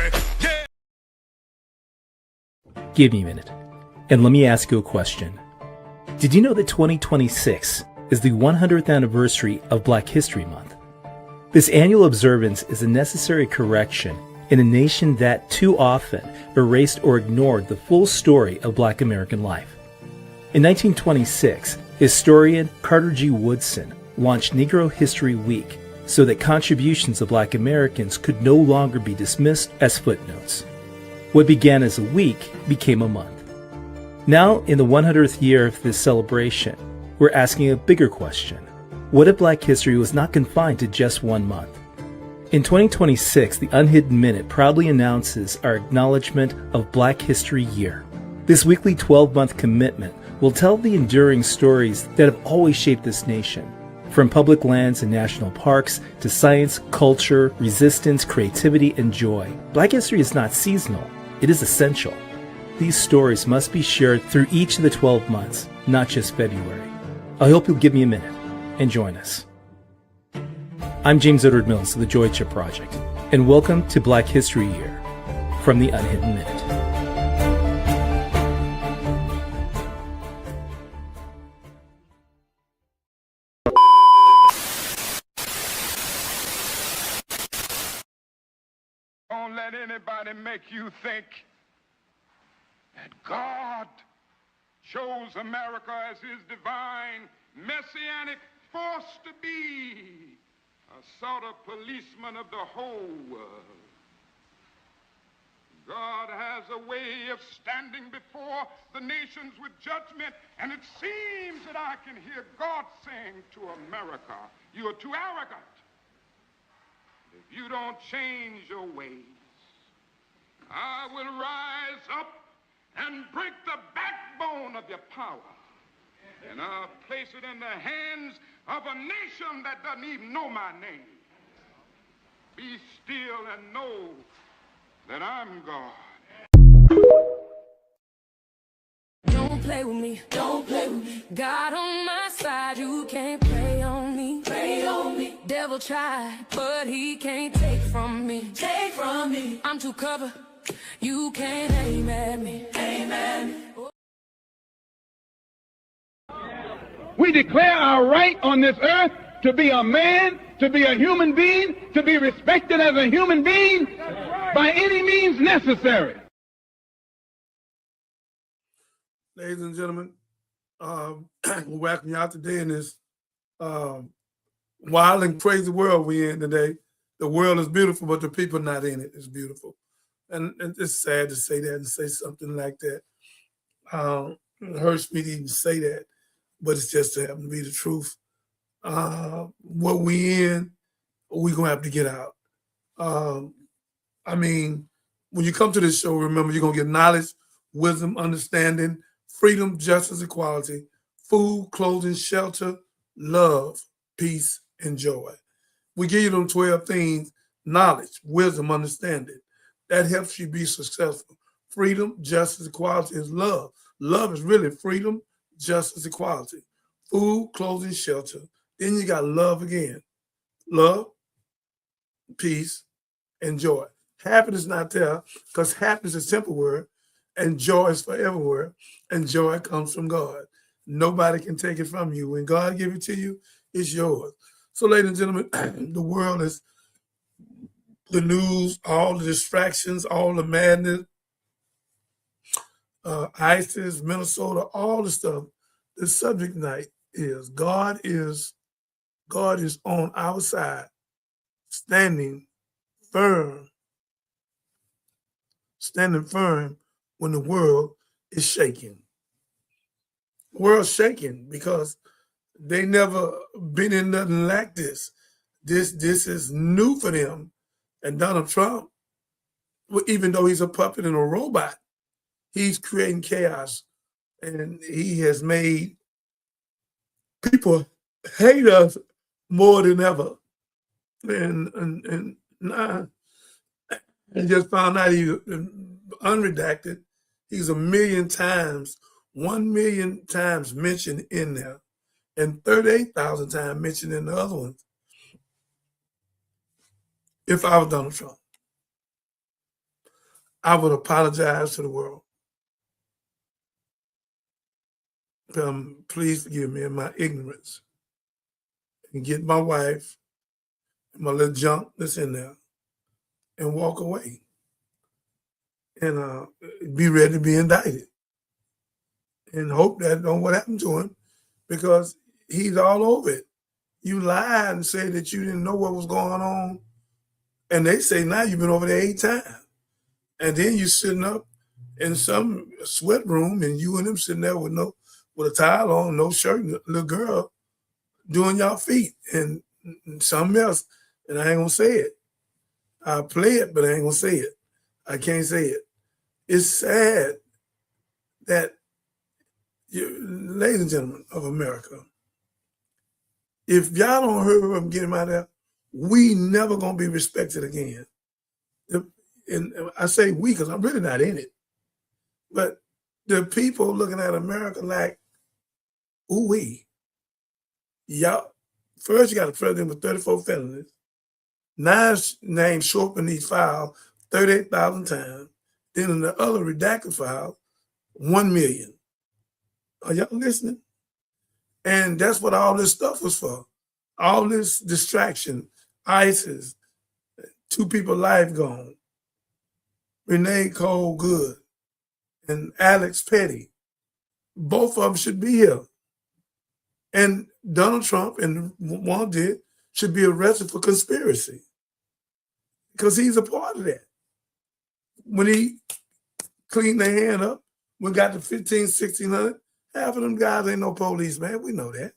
me. Yeah. Give me a minute, and let me ask you a question. Did you know that 2026 is the 100th anniversary of Black History Month? This annual observance is a necessary correction in a nation that too often erased or ignored the full story of Black American life. In 1926, historian Carter G. Woodson launched Negro History Week so that contributions of Black Americans could no longer be dismissed as footnotes. What began as a week became a month. Now, in the 100th year of this celebration, we're asking a bigger question. What if Black history was not confined to just 1 month? In 2026, the Unhidden Minute proudly announces our acknowledgement of Black History Year. This weekly 12-month commitment will tell the enduring stories that have always shaped this nation. From public lands and national parks to science, culture, resistance, creativity, and joy. Black history is not seasonal, it is essential. These stories must be shared through each of the 12 months, not just February. I hope you'll give me a minute and join us. I'm James Edward Mills of the Joy Chip Project, and welcome to Black History Year from the Unhidden Minute. Don't let anybody make you think that God chose America as his divine messianic force to be a sort of policeman of the whole world. God has a way of standing before the nations with judgment, and it seems that I can hear God saying to America, you are too arrogant. If you don't change your ways, I will rise up and break the backbone of your power. And I'll place it in the hands of a nation that doesn't even know my name. Be still and know that I'm God. Don't play with me, don't play with me. God on my side, you can't play on me. Play on me. Devil tried, but he can't take from me. Take from me. I'm too covered, you can't aim at me. Aim at me. We declare our right on this earth to be a man, to be a human being, to be respected as a human being by any means necessary. Ladies and gentlemen, we welcome you out today in this wild and crazy world we're in today. The world is beautiful, but the people not in it is beautiful. And it's sad to say that and say something like that. It hurts me to even say that, but it's just to happen to be the truth. What we in, we're going to have to get out. I mean, when you come to this show, remember, you're going to get knowledge, wisdom, understanding, freedom, justice, equality, food, clothing, shelter, love, peace, and joy. We give you them 12 things: knowledge, wisdom, understanding. That helps you be successful. Freedom, justice, equality is love. Love is really freedom, justice, equality. Food, clothing, shelter. Then you got love again. Love, peace, and joy. Happiness is not there, because happiness is a simple word, and joy is forever word, and joy comes from God. Nobody can take it from you. When God gives it to you, it's yours. So, ladies and gentlemen, the world is the news, all the distractions, all the madness, ISIS, Minnesota, all the stuff. The subject tonight is God is on our side, standing firm when the world is shaking. The world's shaking because they never been in nothing like this. This is new for them. And Donald Trump, even though he's a puppet and a robot, he's creating chaos. And he has made people hate us more than ever. And I just found out he's unredacted. He's 1 million times mentioned in there, and 38,000 times mentioned in the other ones. If I was Donald Trump, I would apologize to the world. Please forgive me in my ignorance, and get my wife and my little junk that's in there and walk away and be ready to be indicted and hope that don't what happened to him, because he's all over it. You lied and said that you didn't know what was going on, and they say now you've been over there 8 times, and then you sitting up in some sweat room and you and him sitting there with a towel on, no shirt, and a little girl doing y'all feet and something else, and I ain't gonna say it. I'll play it, but I ain't gonna say it. I can't say it. It's sad that ladies and gentlemen of America, if y'all don't hurry up and get him out of there, we never gonna be respected again. And I say we because I'm really not in it. But the people looking at America like, ooh we. Y'all, first you got a president with 34 felonies, 9 names show up in these files 38,000 times. Then in the other redacted file, 1 million. Are y'all listening? And that's what all this stuff was for. All this distraction, ISIS, 2 people life gone, Renee Cole Good and Alex Petty. Both of them should be here. And Donald Trump and one did should be arrested for conspiracy because he's a part of that. When he cleaned their hand up, we got to 15, 1,600, half of them guys ain't no police, man. We know that.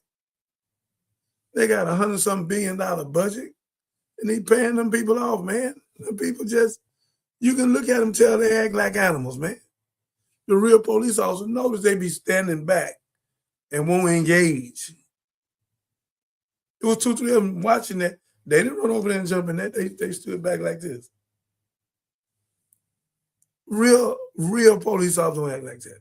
They got $100-something billion budget, and he paying them people off, man. The people just, you can look at them, tell they act like animals, man. The real police officers notice they be standing back and won't engage. It was 2, 3 of them watching that. They didn't run over there and jump in that. They stood back like this. Real police officers don't act like that.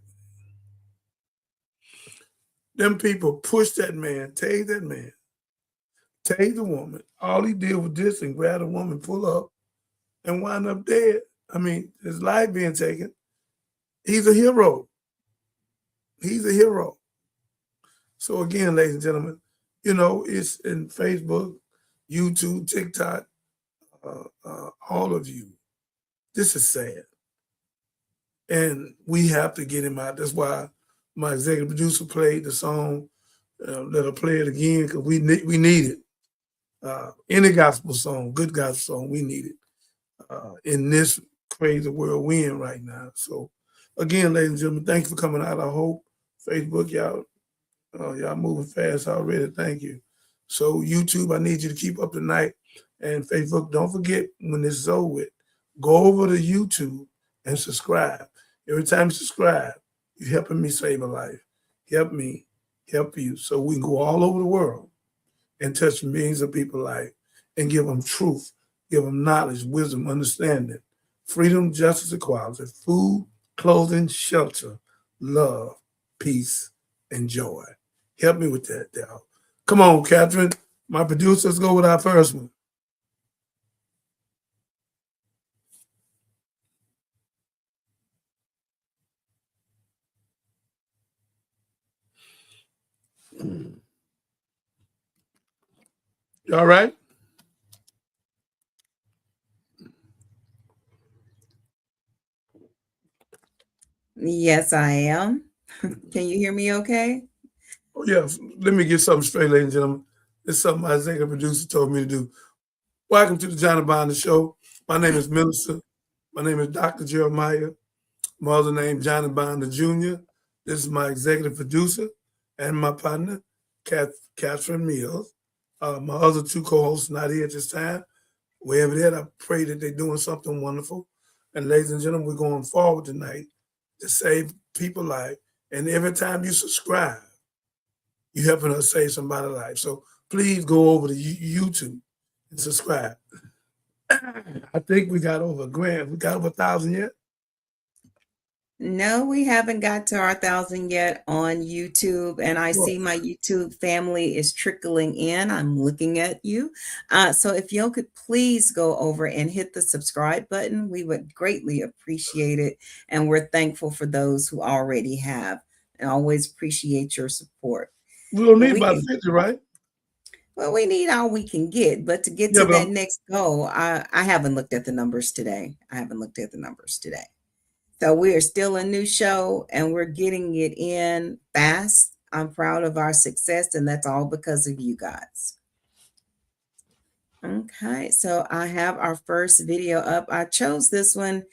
Them people pushed that man, tased that man, tased the woman. All he did was this and grab the woman, pull up, and wind up dead. I mean, his life being taken. He's a hero. He's a hero. So again, ladies and gentlemen, it's in Facebook, YouTube, TikTok, all of you. This is sad. And we have to get him out. That's why my executive producer played the song. Let her play it again because we need it. Any gospel song, good gospel song, we need it in this crazy world we in right now. So again, ladies and gentlemen, thank you for coming out. I hope Facebook, y'all moving fast already. Thank you. So YouTube, I need you to keep up tonight. And Facebook, don't forget when this is over with, go over to YouTube and subscribe. Every time you subscribe, you're helping me save a life. Help me, help you. So we can go all over the world and touch millions of people's life and give them truth, give them knowledge, wisdom, understanding, freedom, justice, equality, food, clothing, shelter, love, peace, and joy. Help me with that, Dal. Come on, Catherine. My producer, let's go with our first one. You all right? Yes, I am. Can you hear me okay? Oh, yeah. Let me get something straight, ladies and gentlemen. It's something my executive producer told me to do. Welcome to the Johnny Bonner Show. My name is Melissa. My name is Dr. Jeremiah. My other name, Johnny Bonner Jr. This is my executive producer and my partner, Catherine Mills. My other 2 co-hosts not here at this time. Wherever they're at, I pray that they're doing something wonderful. And ladies and gentlemen, we're going forward tonight to save people's life. And every time you subscribe, you're helping us save somebody's life. So please go over to YouTube and subscribe. I think we got over $1,000. We got over 1,000 yet? No, we haven't got to our 1,000 yet on YouTube, and I Sure. see my YouTube family is trickling in. I'm looking at you. So if you could please go over and hit the subscribe button, we would greatly appreciate it. And we're thankful for those who already have, and always appreciate your support. We don't But need we about can, 50, right? well, we need all we can get, but to get Yeah, to but that next goal, I haven't looked at the numbers today. I haven't looked at the numbers today. So we are still a new show and we're getting it in fast. I'm proud of our success, and that's all because of you guys. Okay, so I have our first video up. I chose this one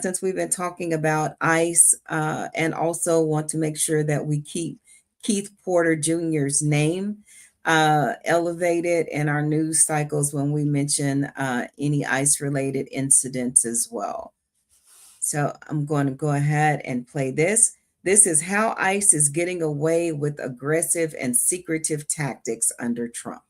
since we've been talking about ICE and also want to make sure that we keep Keith Porter Jr.'s name elevated in our news cycles when we mention any ICE related incidents as well. So I'm going to go ahead and play this. This is how ICE is getting away with aggressive and secretive tactics under Trump.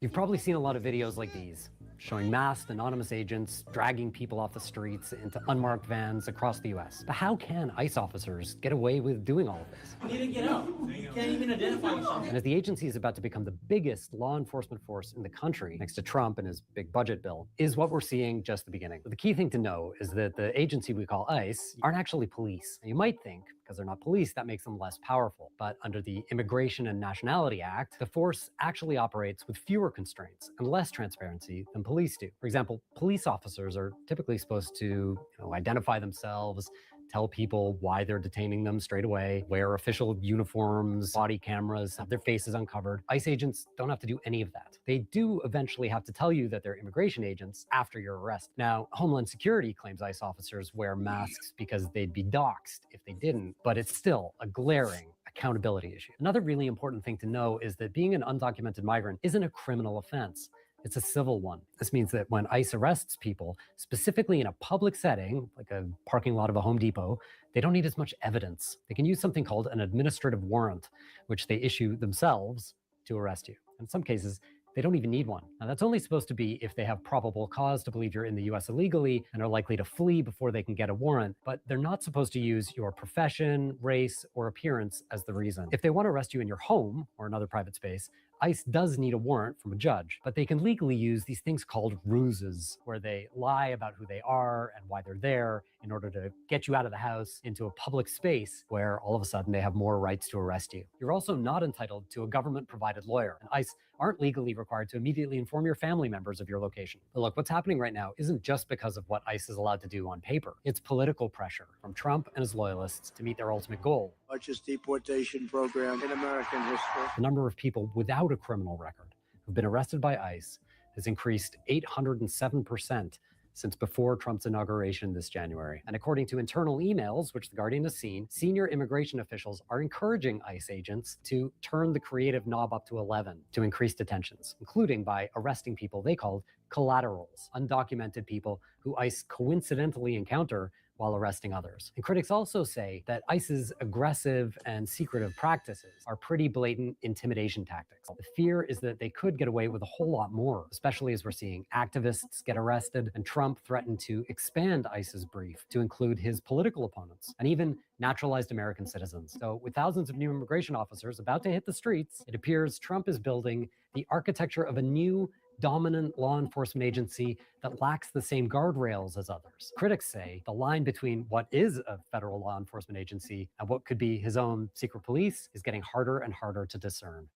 You've probably seen a lot of videos like these, showing masked anonymous agents dragging people off the streets into unmarked vans across the US. But how can ICE officers get away with doing all of this? You need to get out. You can't even identify yourself. And as the agency is about to become the biggest law enforcement force in the country, next to Trump and his big budget bill, is what we're seeing just the beginning. But the key thing to know is that the agency we call ICE aren't actually police. Now, you might think, because they're not police, that makes them less powerful. But under the Immigration and Nationality Act, the force actually operates with fewer constraints and less transparency than police do. For example, police officers are typically supposed to identify themselves, tell people why they're detaining them straight away, wear official uniforms, body cameras, have their faces uncovered. ICE agents don't have to do any of that. They do eventually have to tell you that they're immigration agents after you're arrested. Now, Homeland Security claims ICE officers wear masks because they'd be doxxed if they didn't, but it's still a glaring accountability issue. Another really important thing to know is that being an undocumented migrant isn't a criminal offense. It's a civil one. This means that when ICE arrests people, specifically in a public setting, like a parking lot of a Home Depot, they don't need as much evidence. They can use something called an administrative warrant, which they issue themselves to arrest you. In some cases, they don't even need one. Now, that's only supposed to be if they have probable cause to believe you're in the US illegally and are likely to flee before they can get a warrant, but they're not supposed to use your profession, race, or appearance as the reason. If they want to arrest you in your home or another private space, ICE does need a warrant from a judge, but they can legally use these things called ruses, where they lie about who they are and why they're there in order to get you out of the house into a public space where all of a sudden they have more rights to arrest you. You're also not entitled to a government-provided lawyer, and ICE aren't legally required to immediately inform your family members of your location. But look, what's happening right now isn't just because of what ICE is allowed to do on paper. It's political pressure from Trump and his loyalists to meet their ultimate goal. Largest deportation program in American history. The number of people without a criminal record who've been arrested by ICE has increased 807% since before Trump's inauguration this January. And according to internal emails, which The Guardian has seen, senior immigration officials are encouraging ICE agents to turn the creative knob up to 11 to increase detentions, including by arresting people they called collaterals, undocumented people who ICE coincidentally encounter while arresting others. And critics also say that ICE's aggressive and secretive practices are pretty blatant intimidation tactics. The fear is that they could get away with a whole lot more, especially as we're seeing activists get arrested and Trump threaten to expand ICE's brief to include his political opponents and even naturalized American citizens. So with thousands of new immigration officers about to hit the streets, it appears Trump is building the architecture of a new dominant law enforcement agency that lacks the same guardrails as others. Critics say the line between what is a federal law enforcement agency and what could be his own secret police is getting harder and harder to discern.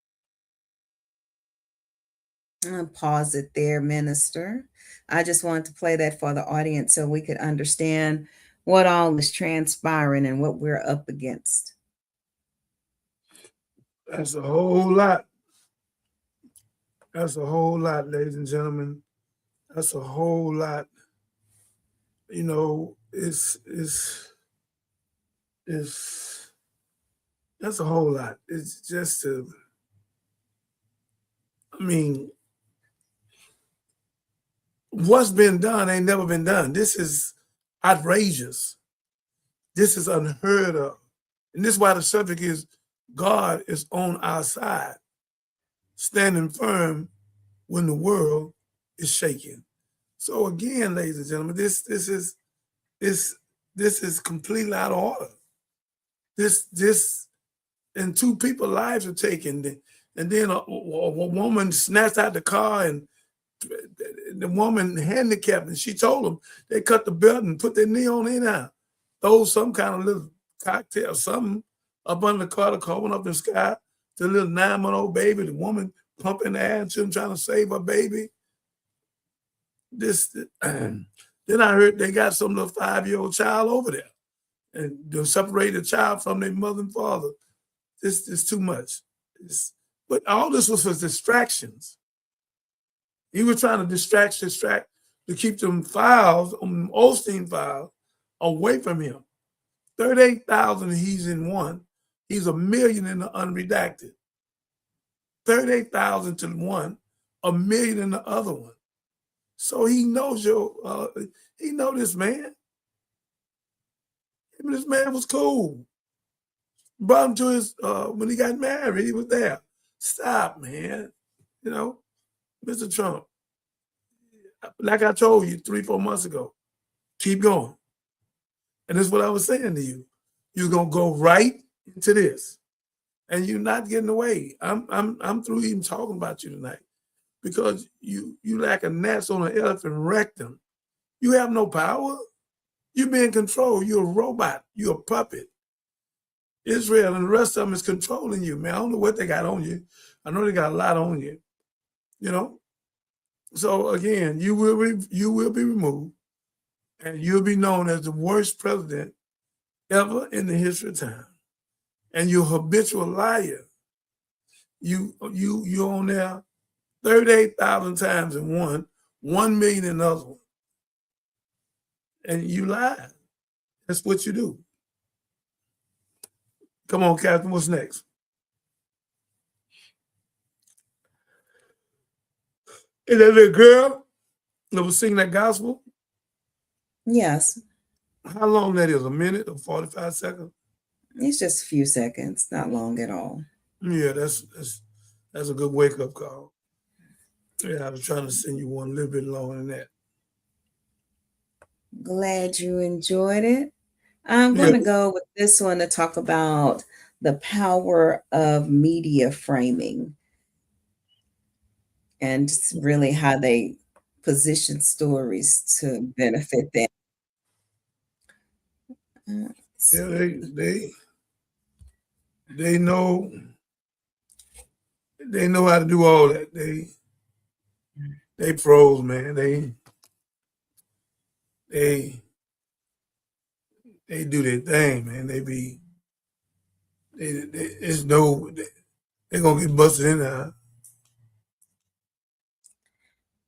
I'll pause it there, Minister. I just wanted to play that for the audience so we could understand what all is transpiring and what we're up against. that's a whole lot. That's a whole lot, ladies and gentlemen. That's a whole lot. It's that's a whole lot. It's just what's been done ain't never been done. This is outrageous. This is unheard of. And this is why the subject is God is on our side, standing firm when the world is shaking. So again, ladies and gentlemen, this this is completely out of order. This, and two people's lives are taken, and then a woman snatched out the car, and the woman handicapped, and she told them they cut the belt and put their knee on it now, throw some kind of little cocktail, something up under the car went up in the sky. The little 9-month-old baby, the woman pumping the air to him, trying to save her baby. Then I heard they got some little 5-year-old child over there, and they separate the child from their mother and father. This is too much. But all this was for distractions. He was trying to distract, to keep them files, Osteen files, away from him. 38,000 he's in one. He's 1 million in the unredacted. 38,000 to one, 1 million in the other one. So he knows he know this man. Him and this man was cool. Brought him to his, when he got married, he was there. Stop, man. You know, Mr. Trump, like I told you 3-4 months ago, keep going. And this is what I was saying to you. You're gonna go right into this, and you're not getting away. I'm through even talking about you tonight because you like a gnat on an elephant rectum. You have no power. You're being controlled. You're a robot. You're a puppet. Israel and the rest of them is controlling you, man. I don't know what they got on you. I know they got a lot on you. You know. So again, you will be removed, and you'll be known as the worst president ever in the history of time. And you're a habitual liar. You're on there 38,000 times in one, 1 million in the other one. And you lie. That's what you do. Come on, Captain, what's next? Is that little girl that was singing that gospel? Yes. How long that is? A minute or 45 seconds? It's just a few seconds, not long at all. Yeah, that's a good wake-up call. Yeah, I was trying to send you one a little bit longer than that. Glad you enjoyed it. I'm going to go with this one to talk about the power of media framing and really how they position stories to benefit them. Yeah, they know how to do all that. They pros, man. They do their thing, man. They're gonna get busted in there.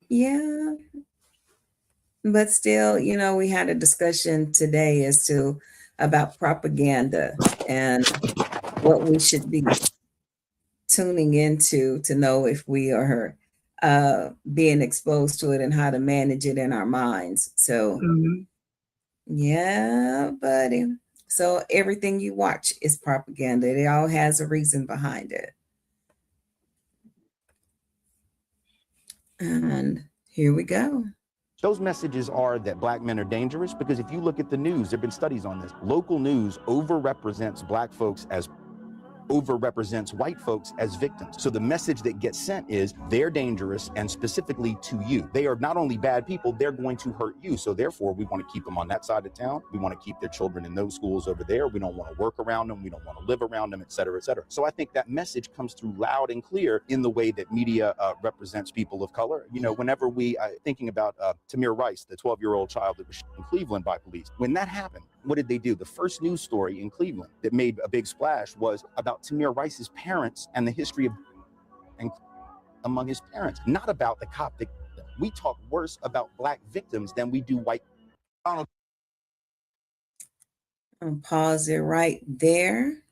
Yeah. But still, we had a discussion today as to about propaganda and what we should be tuning into to know if we are being exposed to it and how to manage it in our minds. So, yeah, buddy. So everything you watch is propaganda. It all has a reason behind it. And here we go. Those messages are that black men are dangerous because if you look at the news, there have been studies on this. Local news overrepresents black folks as overrepresents white folks as victims. So the message that gets sent is they're dangerous and specifically to you. They are not only bad people, they're going to hurt you. So therefore, we want to keep them on that side of town. We want to keep their children in those schools over there. We don't want to work around them. We don't want to live around them, et cetera, et cetera. So I think that message comes through loud and clear in the way that media represents people of color. Whenever thinking about Tamir Rice, the 12-year-old child that was shot in Cleveland by police, when that happened, what did they do? The first news story in Cleveland that made a big splash was about Tamir Rice's parents and the history of among his parents, not about the cop. We talk worse about black victims than we do white. I'll pause it right there.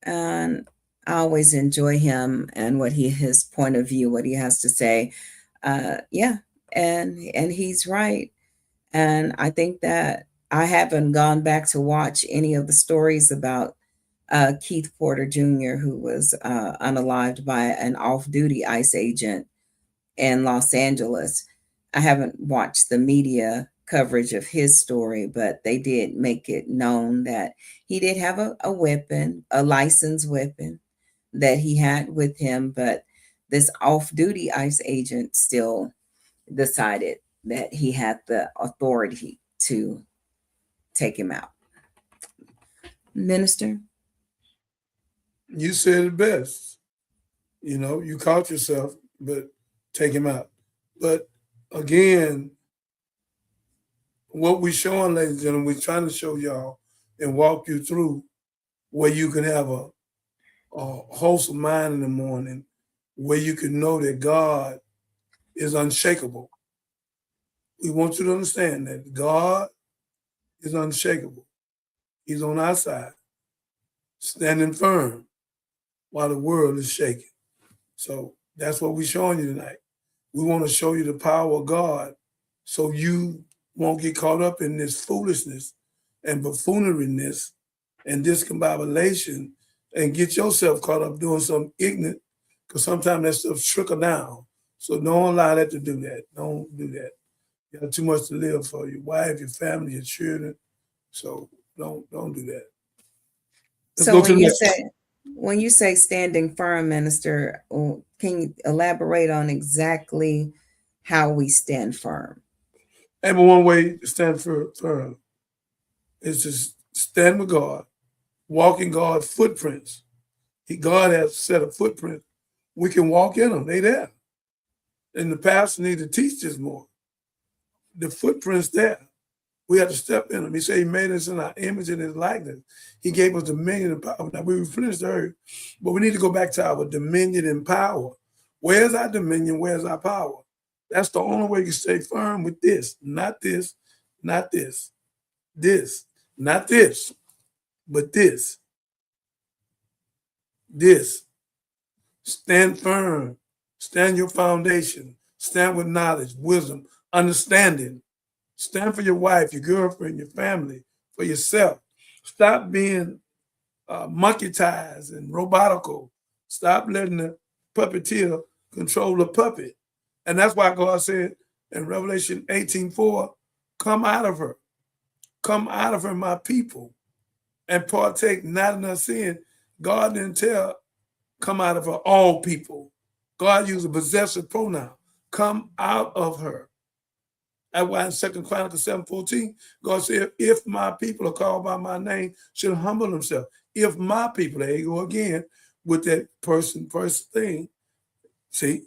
And I always enjoy him and his point of view, what he has to say. Yeah, and he's right. And I think that I haven't gone back to watch any of the stories about Keith Porter Jr., who was unalived by an off-duty ICE agent in Los Angeles. I haven't watched the media coverage of his story, but they did make it known that he did have a weapon, a licensed weapon that he had with him, but this off-duty ICE agent still decided that he had the authority to take him out. Minister? You said it best. You know, you caught yourself, but take him out. But again, what we're showing, ladies and gentlemen, we're trying to show y'all and walk you through where you can have a wholesome mind in the morning, where you can know that God is unshakable. We want you to understand that God is unshakable. He's on our side, standing firm while the world is shaking. So that's what we're showing you tonight. We want to show you the power of God so you won't get caught up in this foolishness and buffooneriness and discombobulation and get yourself caught up doing something ignorant, because sometimes that stuff trickle down. So don't allow that to do that. Don't do that. You have too much to live for, your wife, your family, your children. So don't do that. Let's So go to the next. when you say standing firm, Minister, can you elaborate on exactly how we stand firm? And one way to stand firm is to stand with God, walk in God's footprints. God has set a footprint. We can walk in them. They there. And the pastor needs to teach this more. The footprints there. We have to step in them. He said he made us in our image and his likeness. He gave us dominion and power. Now we replenished the earth, but we need to go back to our dominion and power. Where's our dominion? Where's our power? That's the only way you stay firm with this. Not this, not this. This, not this, but this. This. Stand firm. Stand your foundation. Stand with knowledge, wisdom, understanding. Stand for your wife, your girlfriend, your family, for yourself. Stop being monkeyized and robotical. Stop letting the puppeteer control the puppet. And that's why God said in Revelation 18:4, come out of her. Come out of her, my people, and partake not in her sin. God didn't tell come out of her, all people. God used a possessive pronoun. Come out of her. That's why in 2 Chronicles 7:14, God said, if my people are called by my name, should humble themselves. If my people, there you go again with that person thing. See?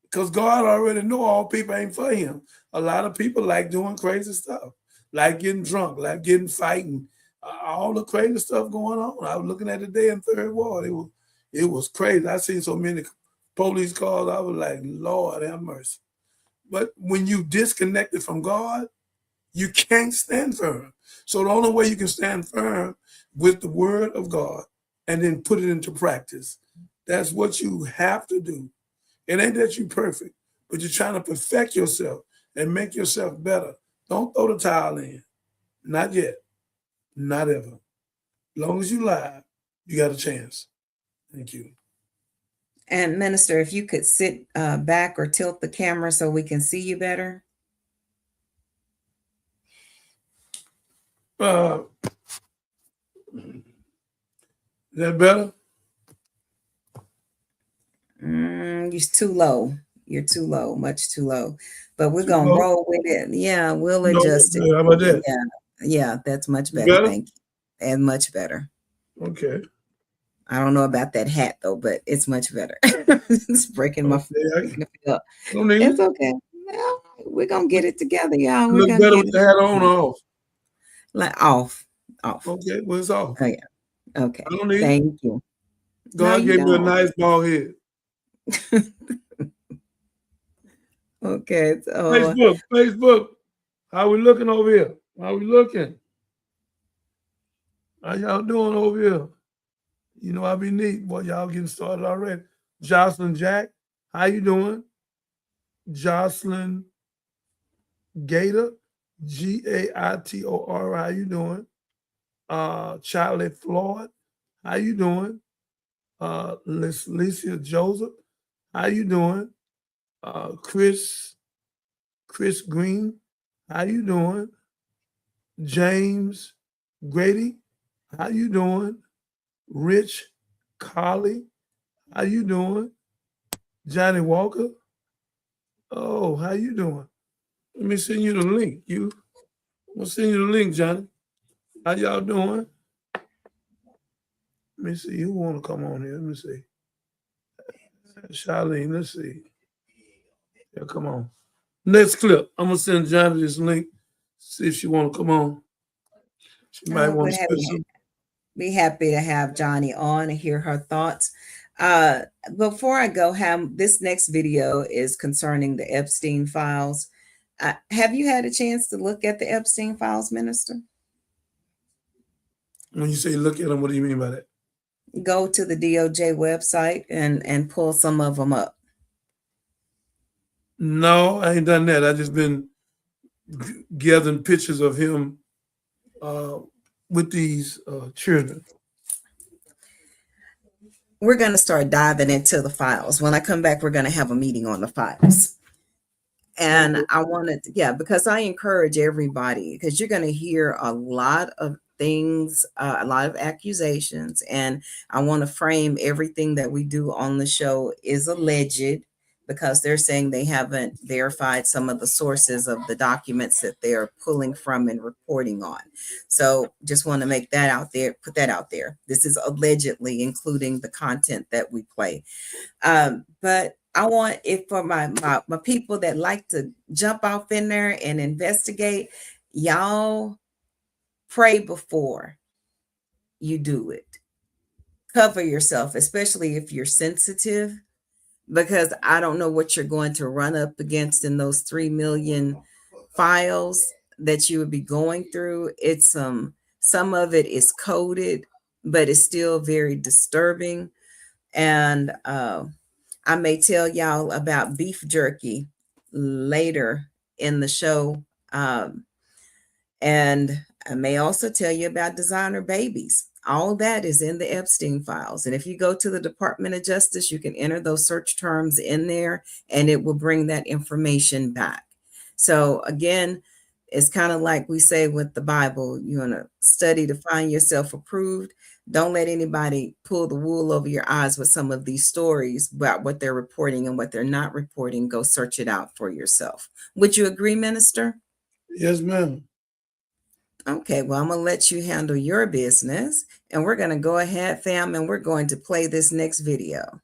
Because God already know all people ain't for him. A lot of people like doing crazy stuff, like getting drunk, like getting fighting, all the crazy stuff going on. I was looking at the day in Third Ward. It was crazy. I seen so many police cars. I was like, Lord have mercy. But when you disconnected from God, you can't stand firm. So the only way you can stand firm with the word of God and then put it into practice. That's what you have to do. It ain't that you're perfect, but you're trying to perfect yourself and make yourself better. Don't throw the towel in. Not yet. Not ever. As long as you lie, you got a chance. Thank you. And Minister, if you could sit back or tilt the camera so we can see you better. Is that better? You're too low. You're too low, much too low. But we're going to roll with it. Yeah, we'll adjust it. How about that? Yeah, that's much better. Thank you. And much better. Okay. I don't know about that hat though, but it's much better. It's breaking my foot. It's okay. Well, we're gonna get it together, y'all. We're look gonna better get with the hat on or off? like off. Okay, well it's off. Oh yeah. Okay. I don't need Thank you. God gave me a nice bald head. Okay. So Facebook. How we looking over here? How we looking? How y'all doing over here? You know, I be neat. Boy, y'all getting started already. Jocelyn Jack, how you doing? Jocelyn Gator, Gaitor, how you doing? Charlie Floyd, how you doing? Licia Joseph, how you doing? Chris Green, How you doing? James Grady, how you doing? Rich Colley, how you doing? Johnny Walker, oh, how you doing? Let me send you the link. I'm gonna send you the link, Johnny. How y'all doing? Let me see who wanna come on here. Let me see. Charlene, let's see. Yeah, come on. Next clip. I'm gonna send Johnny this link. See if she wanna come on. She might want to say something. Be happy to have Johnny on and hear her thoughts. Before I go, Ham, this next video is concerning the Epstein files. Have you had a chance to look at the Epstein files, Minister? When you say look at them, what do you mean by that? Go to the DOJ website and pull some of them up. No, I ain't done that. I just been gathering pictures of him with these children. We're going to start diving into the files. When I come back, we're going to have a meeting on the files. And I wanted to, yeah, because I encourage everybody, because you're going to hear a lot of things, a lot of accusations, and I want to frame everything that we do on the show is alleged, because they're saying they haven't verified some of the sources of the documents that they're pulling from and reporting on. So just want to make that out there, put that out there. This is allegedly, including the content that we play. But I want it for my people that like to jump off in there and investigate. Y'all pray before you do it. Cover yourself, especially if you're sensitive, because I don't know what you're going to run up against in those 3 million files that you would be going through. It's some of it is coded, but it's still very disturbing. And I may tell y'all about beef jerky later in the show. And I may also tell you about designer babies. All that is in the Epstein files. And if you go to the Department of Justice, you can enter those search terms in there and it will bring that information back. So again, it's kind of like we say with the Bible, you want to study to find yourself approved. Don't let anybody pull the wool over your eyes with some of these stories about what they're reporting and what they're not reporting. Go search it out for yourself. Would you agree, Minister? Yes, ma'am. Okay, well, I'm going to let you handle your business, and we're going to go ahead, fam, and we're going to play this next video.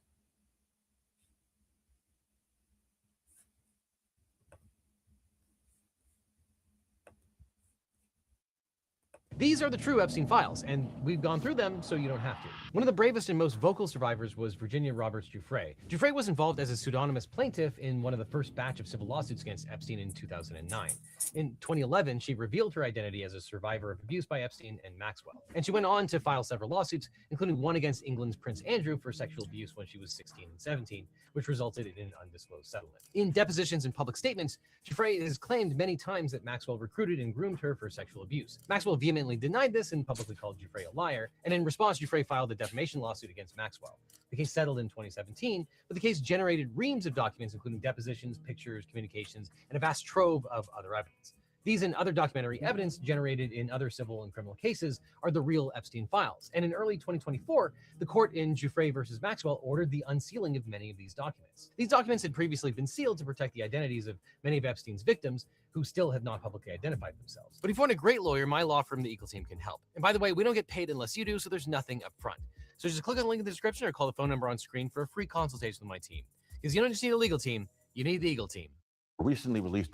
These are the true Epstein files, and we've gone through them so you don't have to. One of the bravest and most vocal survivors was Virginia Roberts Giuffre. Giuffre was involved as a pseudonymous plaintiff in one of the first batch of civil lawsuits against Epstein in 2009. In 2011, she revealed her identity as a survivor of abuse by Epstein and Maxwell. And she went on to file several lawsuits, including one against England's Prince Andrew for sexual abuse when she was 16 and 17, which resulted in an undisclosed settlement. In depositions and public statements, Giuffre has claimed many times that Maxwell recruited and groomed her for sexual abuse. Maxwell vehemently denied this and publicly called Giuffre a liar, and in response, Giuffre filed a defamation lawsuit against Maxwell. The case settled in 2017, but the case generated reams of documents, including depositions, pictures, communications, and a vast trove of other evidence. These and other documentary evidence generated in other civil and criminal cases are the real Epstein files. And in early 2024, the court in Giuffre versus Maxwell ordered the unsealing of many of these documents. These documents had previously been sealed to protect the identities of many of Epstein's victims, who still have not publicly identified themselves. But if you want a great lawyer, my law firm, the Eagle Team, can help. And by the way, we don't get paid unless you do, so there's nothing up front. So just click on the link in the description or call the phone number on screen for a free consultation with my team. Because you don't just need a legal team, you need the Eagle Team. Recently released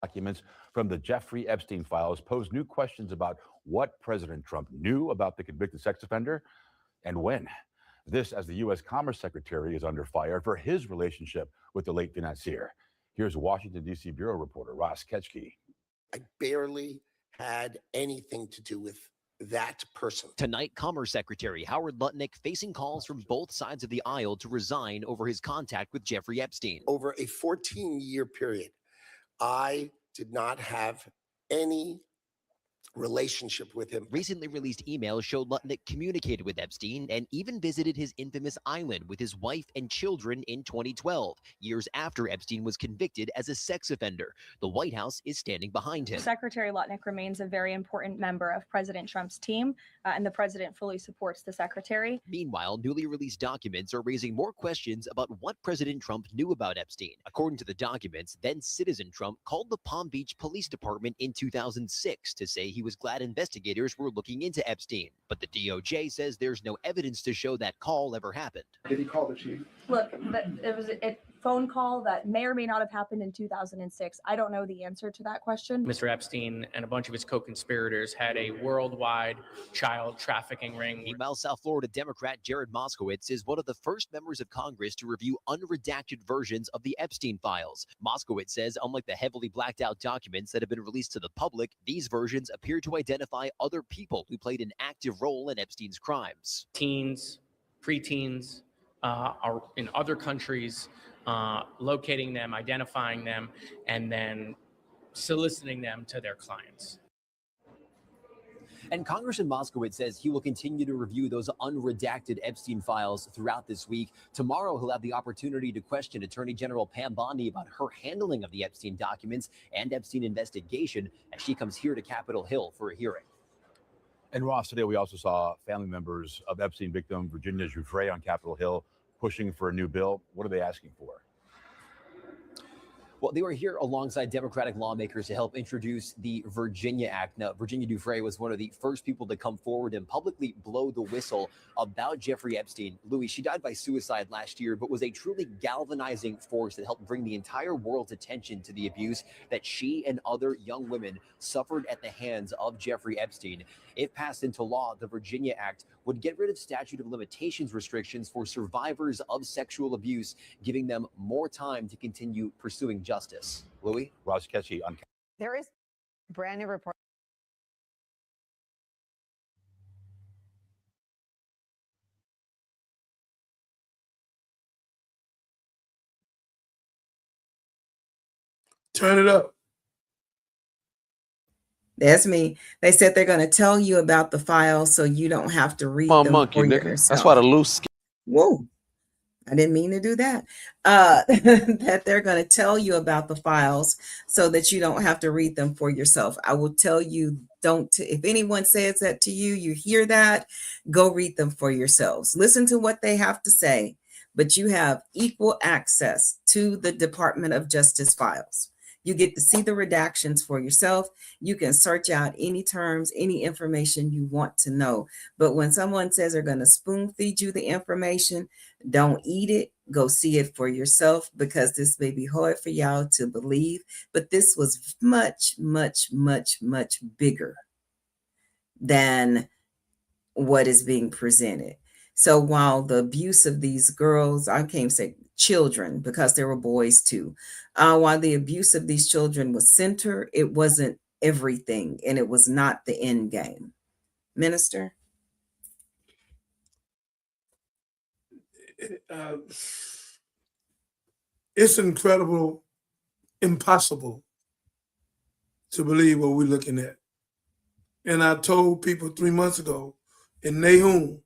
documents from the Jeffrey Epstein files pose new questions about what President Trump knew about the convicted sex offender and when. This as the U.S. Commerce Secretary is under fire for his relationship with the late financier. Here's Washington, D.C. Bureau reporter Ross Ketchke. I barely had anything to do with that person. Tonight, Commerce Secretary Howard Lutnick facing calls from both sides of the aisle to resign over his contact with Jeffrey Epstein. Over a 14-year period, I did not have any relationship with him. Recently released emails showed Lutnick communicated with Epstein and even visited his infamous island with his wife and children in 2012, years after Epstein was convicted as a sex offender. The White House is standing behind him. Secretary Lutnick remains a very important member of President Trump's team, and the president fully supports the secretary. Meanwhile, newly released documents are raising more questions about what President Trump knew about Epstein. According to the documents, then citizen Trump called the Palm Beach Police Department in 2006 to say he was glad investigators were looking into Epstein. But the DOJ says there's no evidence to show that call ever happened. Did he call the chief? Look, it was a phone call that may or may not have happened in 2006. I don't know the answer to that question. Mr. Epstein and a bunch of his co-conspirators had a worldwide child trafficking ring. Meanwhile, South Florida Democrat Jared Moskowitz is one of the first members of Congress to review unredacted versions of the Epstein files. Moskowitz says, unlike the heavily blacked out documents that have been released to the public, these versions appear to identify other people who played an active role in Epstein's crimes. Teens, preteens are in other countries, locating them, identifying them, and then soliciting them to their clients. And Congressman Moskowitz says he will continue to review those unredacted Epstein files throughout this week. Tomorrow, he'll have the opportunity to question Attorney General Pam Bondi about her handling of the Epstein documents and Epstein investigation as she comes here to Capitol Hill for a hearing. And Ross, today we also saw family members of Epstein victim Virginia Giuffre on Capitol Hill pushing for a new bill. What are they asking for? Well, they were here alongside Democratic lawmakers to help introduce the Virginia Act. Now, Virginia Giuffre was one of the first people to come forward and publicly blow the whistle about Jeffrey Epstein. Louis, she died by suicide last year, but was a truly galvanizing force that helped bring the entire world's attention to the abuse that she and other young women suffered at the hands of Jeffrey Epstein. If passed into law, the Virginia Act would get rid of statute of limitations restrictions for survivors of sexual abuse, giving them more time to continue pursuing justice. Louis? Ross Ketchy on. There is a brand new report. Turn it up. That's me. They said they're going to tell you about the files so you don't have to read them monkey, for nigga. yourself. That's why the loose. Whoa. I didn't mean to do that. That they're going to tell you about the files so that you don't have to read them for yourself. I will tell you, if anyone says that to you, you hear that, go read them for yourselves. Listen to what they have to say, but you have equal access to the Department of Justice files. You get to see the redactions for yourself. You can search out any terms, any information you want to know. But when someone says they're going to spoon feed you the information, don't eat it. Go see it for yourself, because this may be hard for y'all to believe, but this was much, much, much, much bigger than what is being presented. So while the abuse of these girls, I can't say children because there were boys too, while the abuse of these children was center, it wasn't everything, and it was not the end game. Minister? It's incredible, impossible to believe what we're looking at. And I told people 3 months ago in Nahum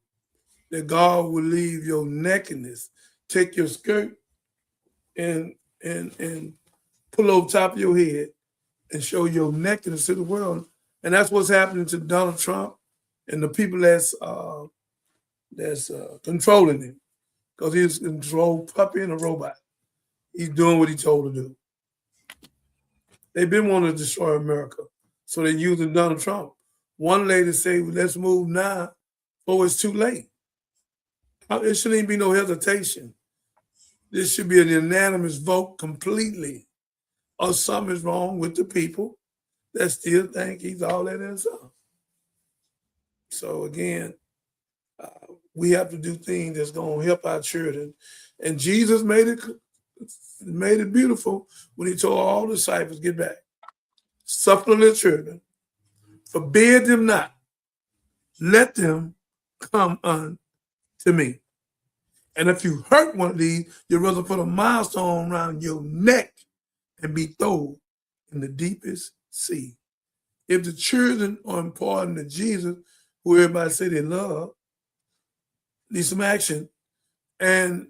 that God will leave your nakedness, take your skirt and pull over top of your head and show your nakedness to the world. And that's what's happening to Donald Trump and the people that's controlling him, because he's a control puppy and a robot. He's doing what he's told to do. They've been wanting to destroy America, so they're using Donald Trump. One lady said, well, let's move now before it's too late. There shouldn't even be no hesitation. This should be an unanimous vote completely, or something is wrong with the people that still think he's all that and some. So again, we have to do things that's going to help our children. And Jesus made it beautiful when he told all the disciples, get back, suffer little children, forbid them not, let them come unto me. And if you hurt one of these, you'd rather put a milestone around your neck and be thrown in the deepest sea. If the children are important to Jesus, who everybody say they love, need some action, and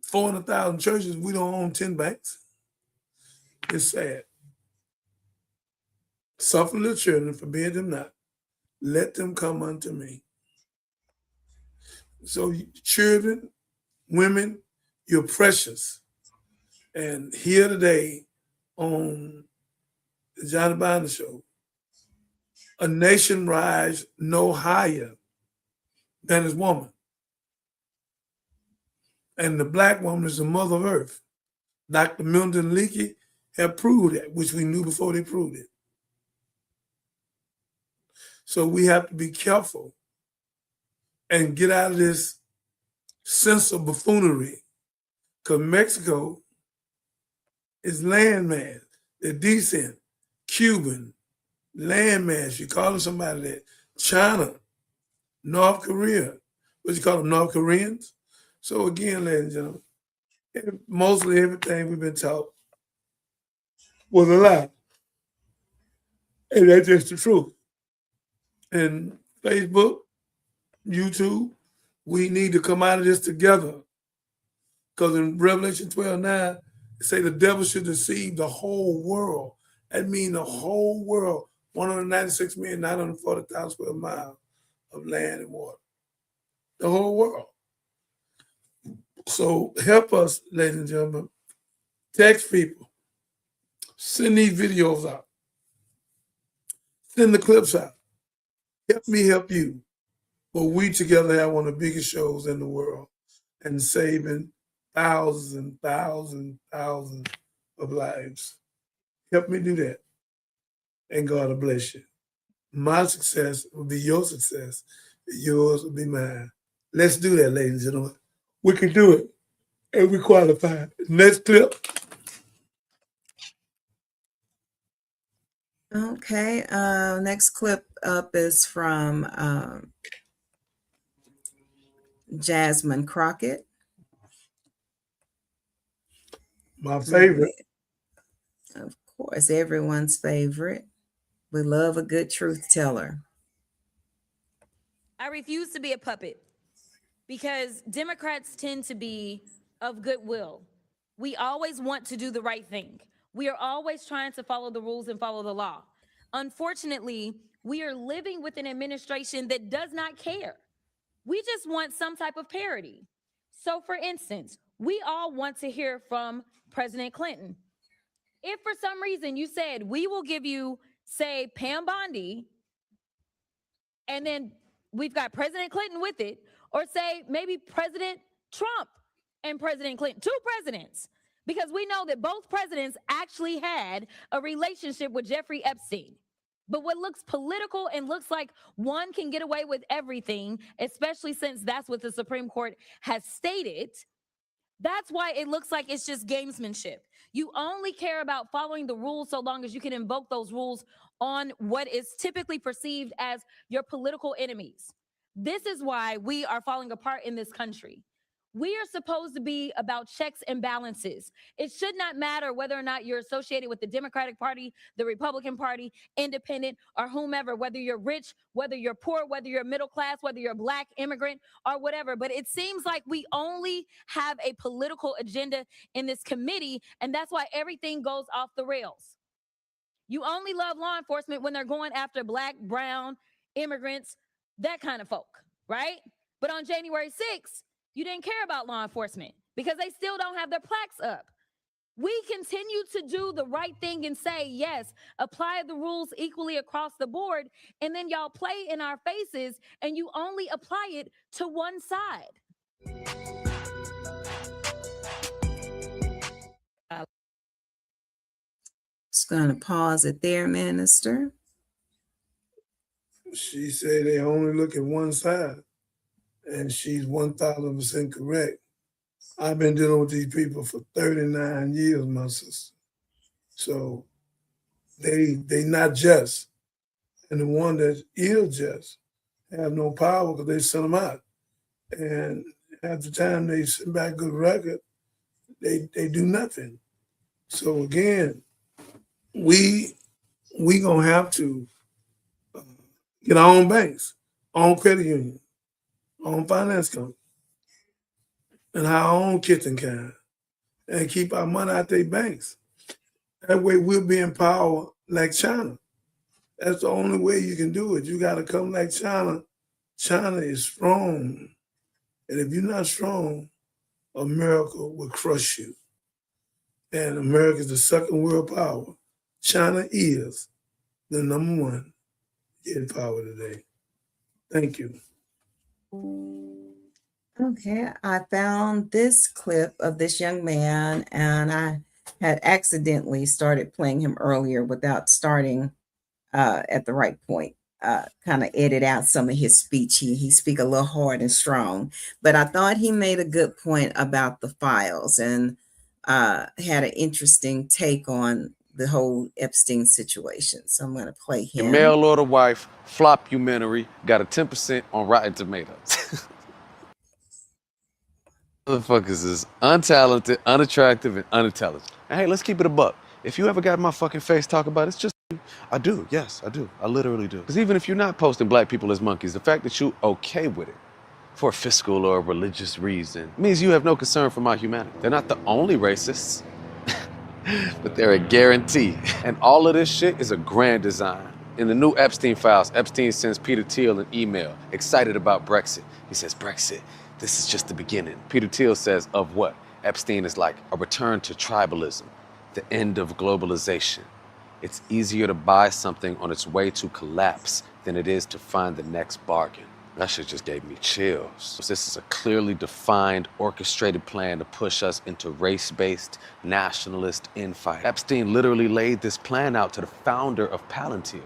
400,000 churches, we don't own 10 banks. It's sad. Suffer little children, forbid them not. Let them come unto me. So children, women, you're precious. And here today on the Johnny Biden Show, a nation rise no higher than its woman. And the black woman is the mother of earth. Dr. Milton Leakey have proved that, which we knew before they proved it. So we have to be careful and get out of this sense of buffoonery, because Mexico is landmass. They're decent. Cuban, landmass. You calling somebody that. China, North Korea. What you call them, North Koreans? So again, ladies and gentlemen, mostly everything we've been taught was a lie. And that's just the truth. And Facebook, YouTube, we need to come out of this together. Because in Revelation 12:9, it say the devil should deceive the whole world. That means the whole world, 196,940,000 square miles of land and water. The whole world. So help us, ladies and gentlemen. Text people. Send these videos out. Send the clips out. Help me help you. But we together have one of the biggest shows in the world and saving thousands and thousands and thousands of lives. Help me do that. And God will bless you. My success will be your success. Yours will be mine. Let's do that, ladies and gentlemen. We can do it. And we qualify. Next clip. Okay, next clip up is from Jasmine Crockett. My favorite. Of course, everyone's favorite. We love a good truth teller. I refuse to be a puppet because Democrats tend to be of goodwill. We always want to do the right thing. We are always trying to follow the rules and follow the law. Unfortunately, we are living with an administration that does not care. We just want some type of parity. So for instance, we all want to hear from President Clinton. If for some reason you said, we will give you, say, Pam Bondi, and then we've got President Clinton with it, or say maybe President Trump and President Clinton, two presidents, because we know that both presidents actually had a relationship with Jeffrey Epstein. But what looks political and looks like one can get away with everything, especially since that's what the Supreme Court has stated, that's why it looks like it's just gamesmanship. You only care about following the rules so long as you can invoke those rules on what is typically perceived as your political enemies. This is why we are falling apart in this country. We are supposed to be about checks and balances. It should not matter whether or not you're associated with the Democratic Party, the Republican Party, independent, or whomever, whether you're rich, whether you're poor, whether you're middle class, whether you're a black immigrant or whatever. But it seems like we only have a political agenda in this committee, and that's why everything goes off the rails. You only love law enforcement when they're going after black, brown, immigrants, that kind of folk, right? But on January 6th, you didn't care about law enforcement because they still don't have their plaques up. We continue to do the right thing and say, yes, apply the rules equally across the board. And then y'all play in our faces and you only apply it to one side. Just going to pause it there, Minister. She said they only look at one side. And she's 1,000% correct. I've been dealing with these people for 39 years, my sister. So they not just. And the one that is just have no power because they sent them out. And at the time they send back good record, they do nothing. So again, we we gonna have to get our own banks, our own credit union, our own finance company, and our own kitchen kind, and keep our money out their banks. That way we'll be in power like China. That's the only way you can do it. You got to come like China. China is strong. And if you're not strong, America will crush you. And America is the second world power. China is the number one in power today. Thank you. Okay, I found this clip of this young man, and I had accidentally started playing him earlier without starting at the right point. Kind of edit out some of his speech. He speak a little hard and strong, but I thought he made a good point about the files and had an interesting take on the whole Epstein situation. So I'm going to play Your him. mail order wife, flopumentary, got a 10% on Rotten Tomatoes. Motherfuckers is untalented, unattractive, and unintelligent. And hey, let's keep it a buck. If you ever got my fucking face talk about it, it's just I do. Yes, I do. I literally do. Because even if you're not posting black people as monkeys, the fact that you okay with it for a fiscal or a religious reason means you have no concern for my humanity. They're not the only racists, but they're a guarantee. And all of this shit is a grand design. In the new Epstein files, Epstein sends Peter Thiel an email, excited about Brexit. He says, Brexit, this is just the beginning. Peter Thiel says, of what? Epstein is like a return to tribalism, the end of globalization. It's easier to buy something on its way to collapse than it is to find the next bargain. That shit just gave me chills. This is a clearly defined, orchestrated plan to push us into race-based, nationalist infight. Epstein literally laid this plan out to the founder of Palantir,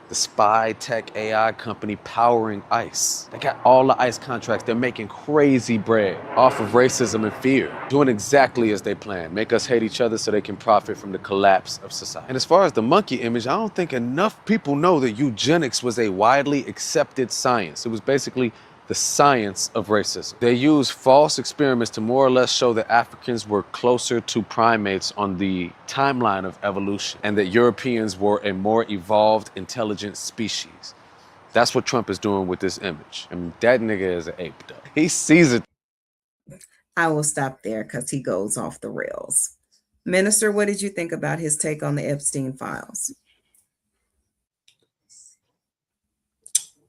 the spy tech AI company powering ICE. They got all the ICE contracts. They're making crazy bread off of racism and fear, doing exactly as they plan, make us hate each other so they can profit from the collapse of society. And as far as the monkey image, I don't think enough people know that eugenics was a widely accepted science. It was basically the science of racism. They used false experiments to more or less show that Africans were closer to primates on the timeline of evolution and that Europeans were a more evolved, intelligent species. That's what Trump is doing with this image. I mean, that nigga is an ape, though. He sees it. I will stop there because he goes off the rails. Minister, what did you think about his take on the Epstein files?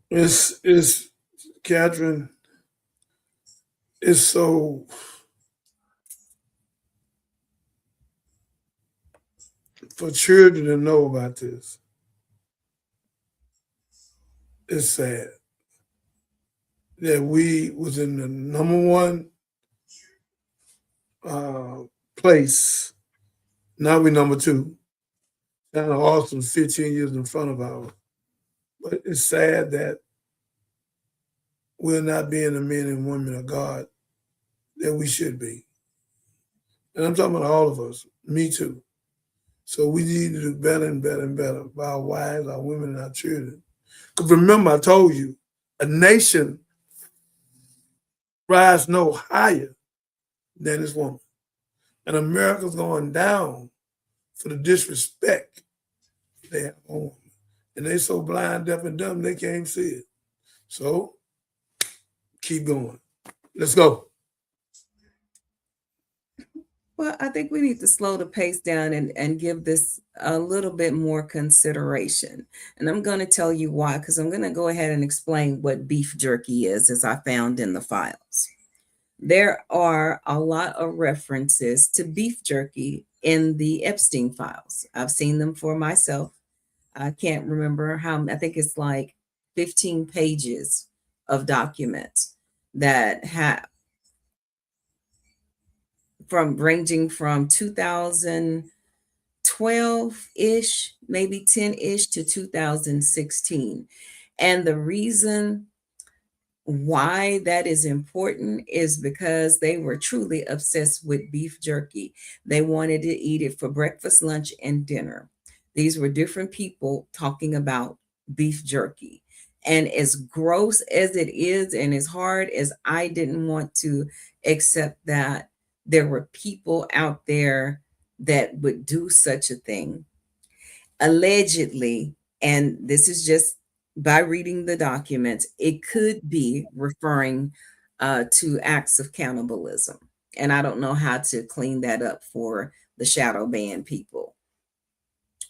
It's Catherine, it's so for children to know about this. It's sad that we was in the number one place. Now we're number two. Kind of awesome, 15 years in front of ours. But it's sad that we're not being the men and women of God that we should be. And I'm talking about all of us, me too. So we need to do better and better and better by our wives, our women, and our children. Because remember, I told you, a nation rise no higher than its woman. And America's going down for the disrespect they have on women. And they so blind, deaf, and dumb, they can't see it. So keep going. Let's go. Well, I think we need to slow the pace down and give this a little bit more consideration. And I'm going to tell you why, because I'm going to go ahead and explain what beef jerky is, as I found in the files. There are a lot of references to beef jerky in the Epstein files. I've seen them for myself. I can't remember how, I think it's like 15 pages of documents that have ranging from 2012-ish, maybe 10-ish to 2016. And the reason why that is important is because they were truly obsessed with beef jerky. They wanted to eat it for breakfast, lunch, and dinner. These were different people talking about beef jerky. And as gross as it is, and as hard as I didn't want to accept that there were people out there that would do such a thing, allegedly, and this is just by reading the documents, it could be referring to acts of cannibalism. And I don't know how to clean that up for the shadow ban people.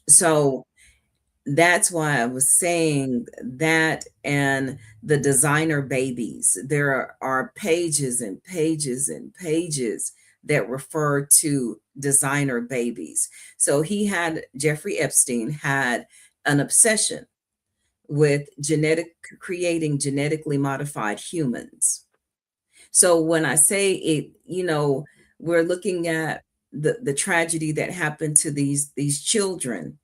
So that's why I was saying that, and the designer babies. There are pages and pages and pages that refer to designer babies. So Jeffrey Epstein had an obsession with creating genetically modified humans. So when I say it, we're looking at the tragedy that happened to these children,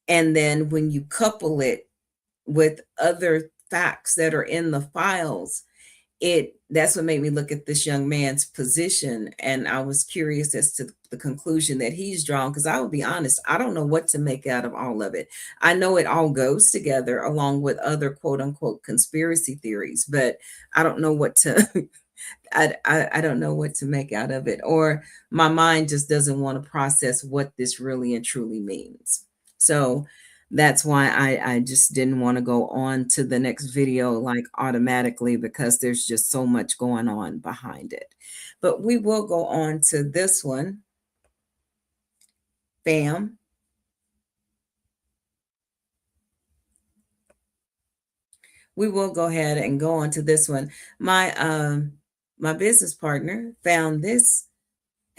and then when you couple it with other facts that are in the files, that's what made me look at this young man's position. And I was curious as to the conclusion that he's drawn, because I will be honest, I don't know what to make out of all of it. I know it all goes together along with other quote unquote conspiracy theories, but I don't know what to I don't know what to make out of it, or my mind just doesn't want to process what this really and truly means. So that's why I just didn't want to go on to the next video like automatically, because there's just so much going on behind it. But we will go on to this one, fam. We will go ahead and go on to this one. My business partner found this,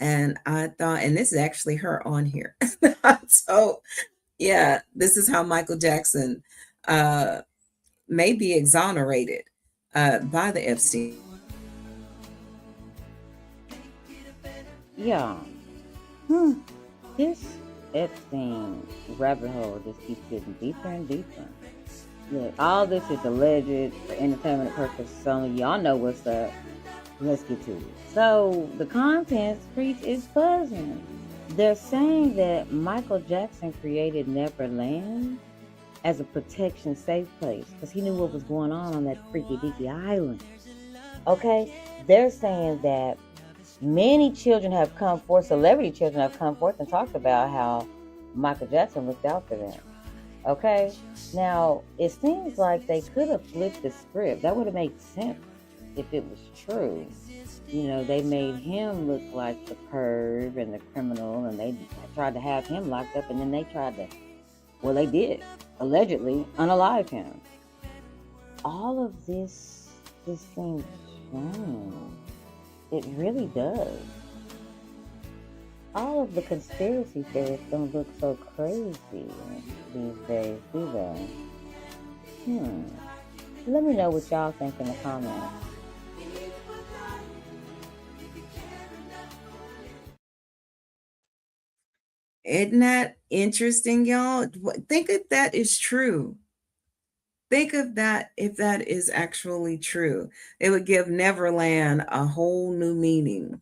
and I thought, and this is actually her on here. So yeah, this is how Michael Jackson may be exonerated by the Epstein. Yeah. This Epstein rabbit hole just keeps getting deeper and deeper. Look, all this is alleged for entertainment purposes only. Y'all know what's up. Let's get to it. So the content streets is buzzing. They're saying that Michael Jackson created Neverland as a protection safe place because he knew what was going on that freaky deaky island. Okay? They're saying that many children have come forth, celebrity children have come forth and talked about how Michael Jackson looked out for them. Okay? Now, it seems like they could have flipped the script. That would have made sense if it was true. You know, they made him look like the perv and the criminal, and they tried to have him locked up, and then they tried to, well, they did, allegedly, unalive him. All of this seems strange. It really does. All of the conspiracy theorists don't look so crazy these days, do they? Let me know what y'all think in the comments. Isn't that interesting, y'all? Think if that is true. Think of that if that is actually true. It would give Neverland a whole new meaning.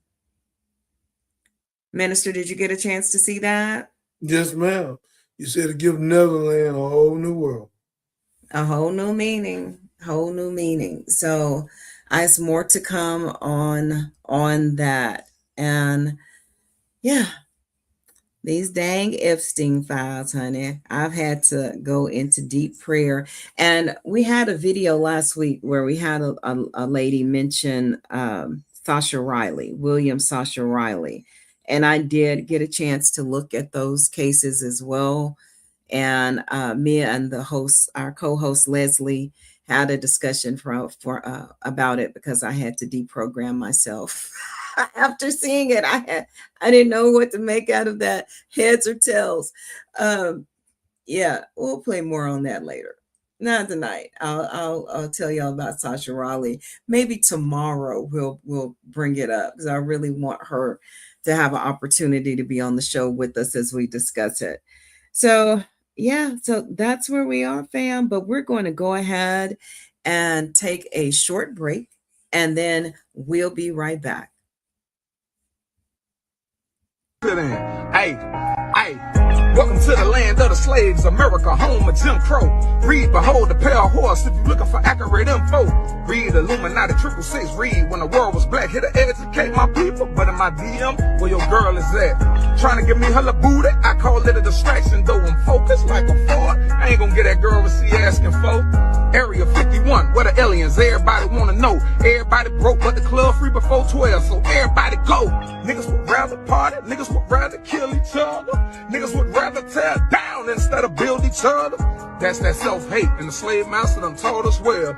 Minister, did you get a chance to see that? Yes, ma'am. You said to give Neverland a whole new world. A whole new meaning. Whole new meaning. So it's more to come on that. And yeah, these dang Epstein files, honey. I've had to go into deep prayer. And we had a video last week where we had a lady mention Sasha Riley, William Sasha Riley. And I did get a chance to look at those cases as well. And me and the host, our co-host Leslie, had a discussion about it because I had to deprogram myself. After seeing it, I didn't know what to make out of that, heads or tails. Yeah, we'll play more on that later. Not tonight. I'll tell y'all about Sasha Riley. Maybe tomorrow we'll bring it up because I really want her to have an opportunity to be on the show with us as we discuss it. So yeah, so that's where we are, fam. But we're going to go ahead and take a short break, and then we'll be right back. Hey, Welcome to the land of the slaves, America, home of Jim Crow. Read, behold, the pale horse, if you're looking for accurate info. Read Illuminati 666, read when the world was black. Here to educate my people, but in my DM, where your girl is at. Trying to give me hella booty, I call it a distraction, though I'm focused like a Ford. I ain't gonna get that girl what she asking for. Area 51, where the aliens, everybody wanna know. Everybody broke, but the club free before 12, so everybody go. Niggas would rather party, niggas would rather kill each other. Niggas would rather tear down instead of build each other. That's that self-hate, and the slave master done taught us well.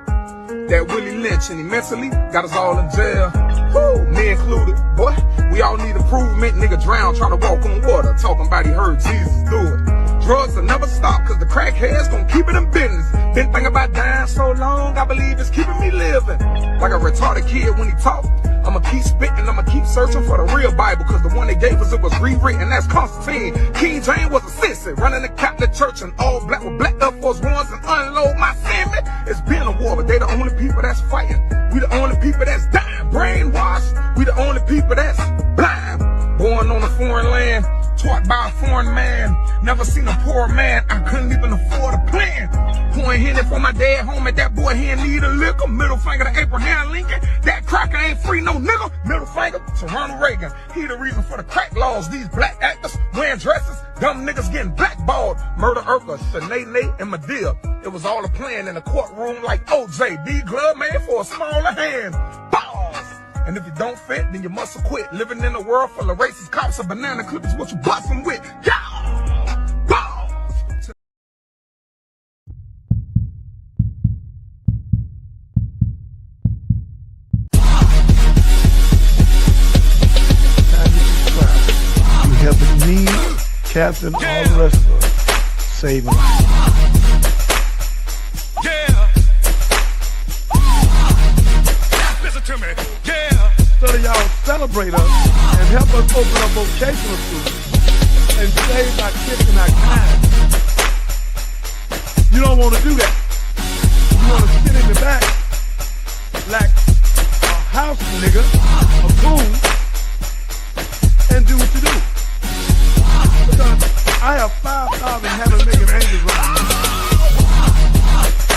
That Willie Lynch, and he mentally got us all in jail. Woo, me included. Boy, we all need improvement. Nigga drown trying to walk on water, talking about he heard Jesus do it. Drugs will never stop, cause the crackheads gon' keep it in business. Been thinking about dying so long, I believe it's keeping me living. Like a retarded kid when he talk, I'ma keep spitting, I'ma keep searching for the real Bible, cause the one they gave us, it was rewritten, that's Constantine. King James was a sissy, running the Catholic church and all black with black Air Force Ones and unload my family. It's been a war, but they the only people that's fighting. We the only people that's dying, brainwashed. We the only people that's blind. Born on a foreign land, taught by a foreign man. Never seen a poor man, I couldn't even afford a plan. Pouring Henny for my dad home at that boy, he ain't need a liquor. Middle finger to Abraham Lincoln, that cracker ain't free no nigga. Middle finger to Ronald Reagan, he the reason for the crack laws. These black actors wearing dresses, dumb niggas getting blackballed. Murder Urkel, Sinead, Nate, and Medea. It was all a plan in the courtroom like OJ. D glove made for a smaller hand. Balls! And if you don't fit, then you must have quit. Living in a world full of racist cops, a banana clip is what you bustin' with. Yeah! Balls! You helping me, Captain, all the rest of us, saving lives. To me, So that y'all celebrate us and help us open up vocational schools and save our kids and our kind. You don't want to do that. You want to sit in the back like a house nigga, a fool, and do what you do. Because I have 5,000 heaven making angels around me.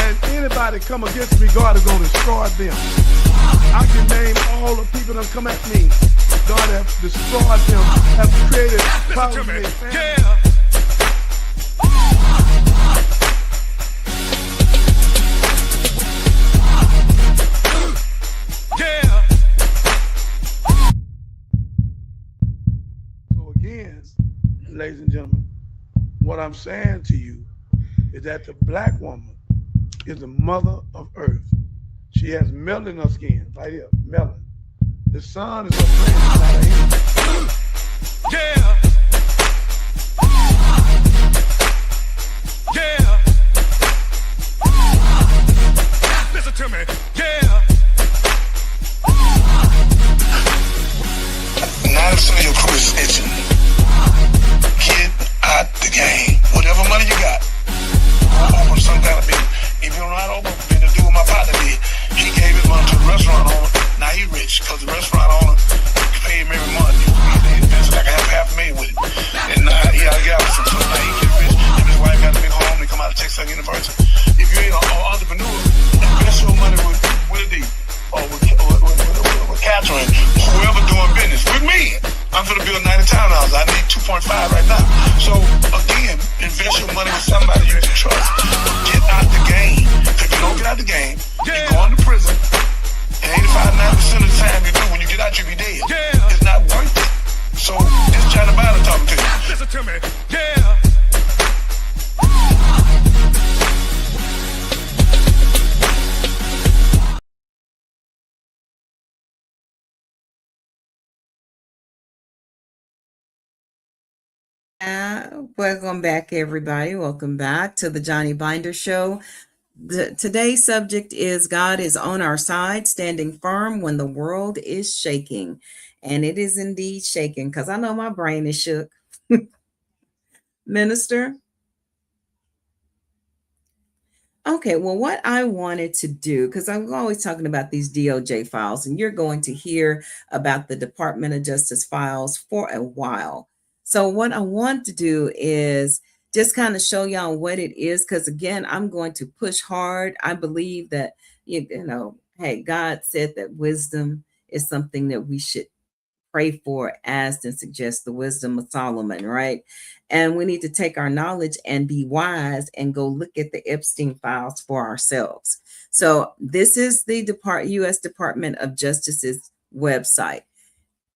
And anybody come against me, God is going to destroy them. I can name all the people that come at me. God has destroyed them, have created problems in their family. So again, ladies and gentlemen, what I'm saying to you is that the black woman is the mother of earth. She has melanin in her skin, right here, melanin. The sun is her friend, it's not her enemy. Yeah! Yeah! Listen to me, yeah! 90% of your crew is snitching. Get out the game. Whatever money you got, open some kind of business. If you don't know how to open a business, do what my partner did. He gave his money to the restaurant owner. Now he rich, because the restaurant owner paid him every month. He invested like $500,000 with him. And now he out of Galveston, so now he get rich. Him and his wife got a big home. They come out of Texas University. If you ain't an entrepreneur, invest your money with a D. Or with Catherine, whoever doing business. With me, I'm going to build 90 townhouses. I need 2.5 right now. So again, invest your money with somebody you can trust. Get out the game. If you don't get out the game, you're going to prison. And 85-90% of the time you do, when you get out, you be dead. It's not worth it. So this Johnny Biden talking to you. Listen to me. Yeah. Welcome back, everybody. Welcome back to the Johnny Binder Show. Today's subject is God is on our side, standing firm when the world is shaking. And it is indeed shaking, because I know my brain is shook. Minister? Okay, well, what I wanted to do, because I'm always talking about these DOJ files, and you're going to hear about the Department of Justice files for a while. So what I want to do is just kind of show y'all what it is, because again, I'm going to push hard. I believe that hey, God said that wisdom is something that we should pray for, ask, and suggest the wisdom of Solomon, right? And we need to take our knowledge and be wise and go look at the Epstein files for ourselves. So this is the U.S. Department of Justice's website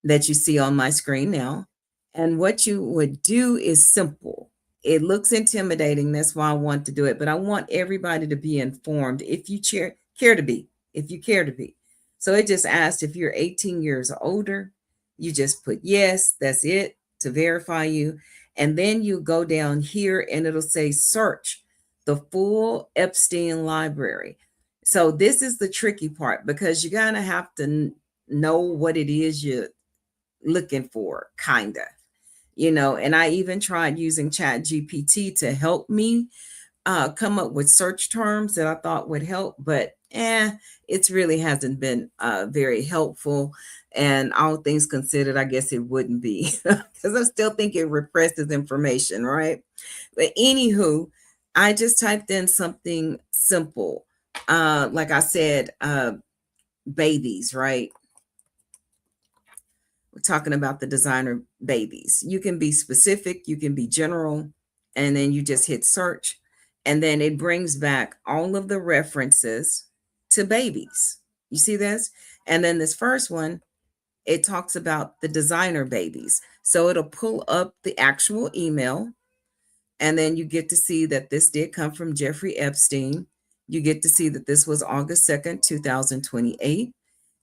that you see on my screen now. And what you would do is simple. It looks intimidating. That's why I want to do it. But I want everybody to be informed if you care to be, if you care to be. So it just asked if you're 18 years or older. You just put yes, that's it, to verify you. And then you go down here and it'll say search the full Epstein library. So this is the tricky part, because you're going to have to know what it is you're looking for, kind of, and I even tried using Chat GPT to help me come up with search terms that I thought would help, but it really hasn't been very helpful. And all things considered, I guess it wouldn't be, because I still think it represses information, right? But anywho, I just typed in something simple. Like I said, babies, right? We're talking about the designer babies. You can be specific, you can be general, and then you just hit search. And then it brings back all of the references to babies. You see this? And then this first one, it talks about the designer babies. So it'll pull up the actual email. And then you get to see that this did come from Jeffrey Epstein. You get to see that this was August 2nd, 2028.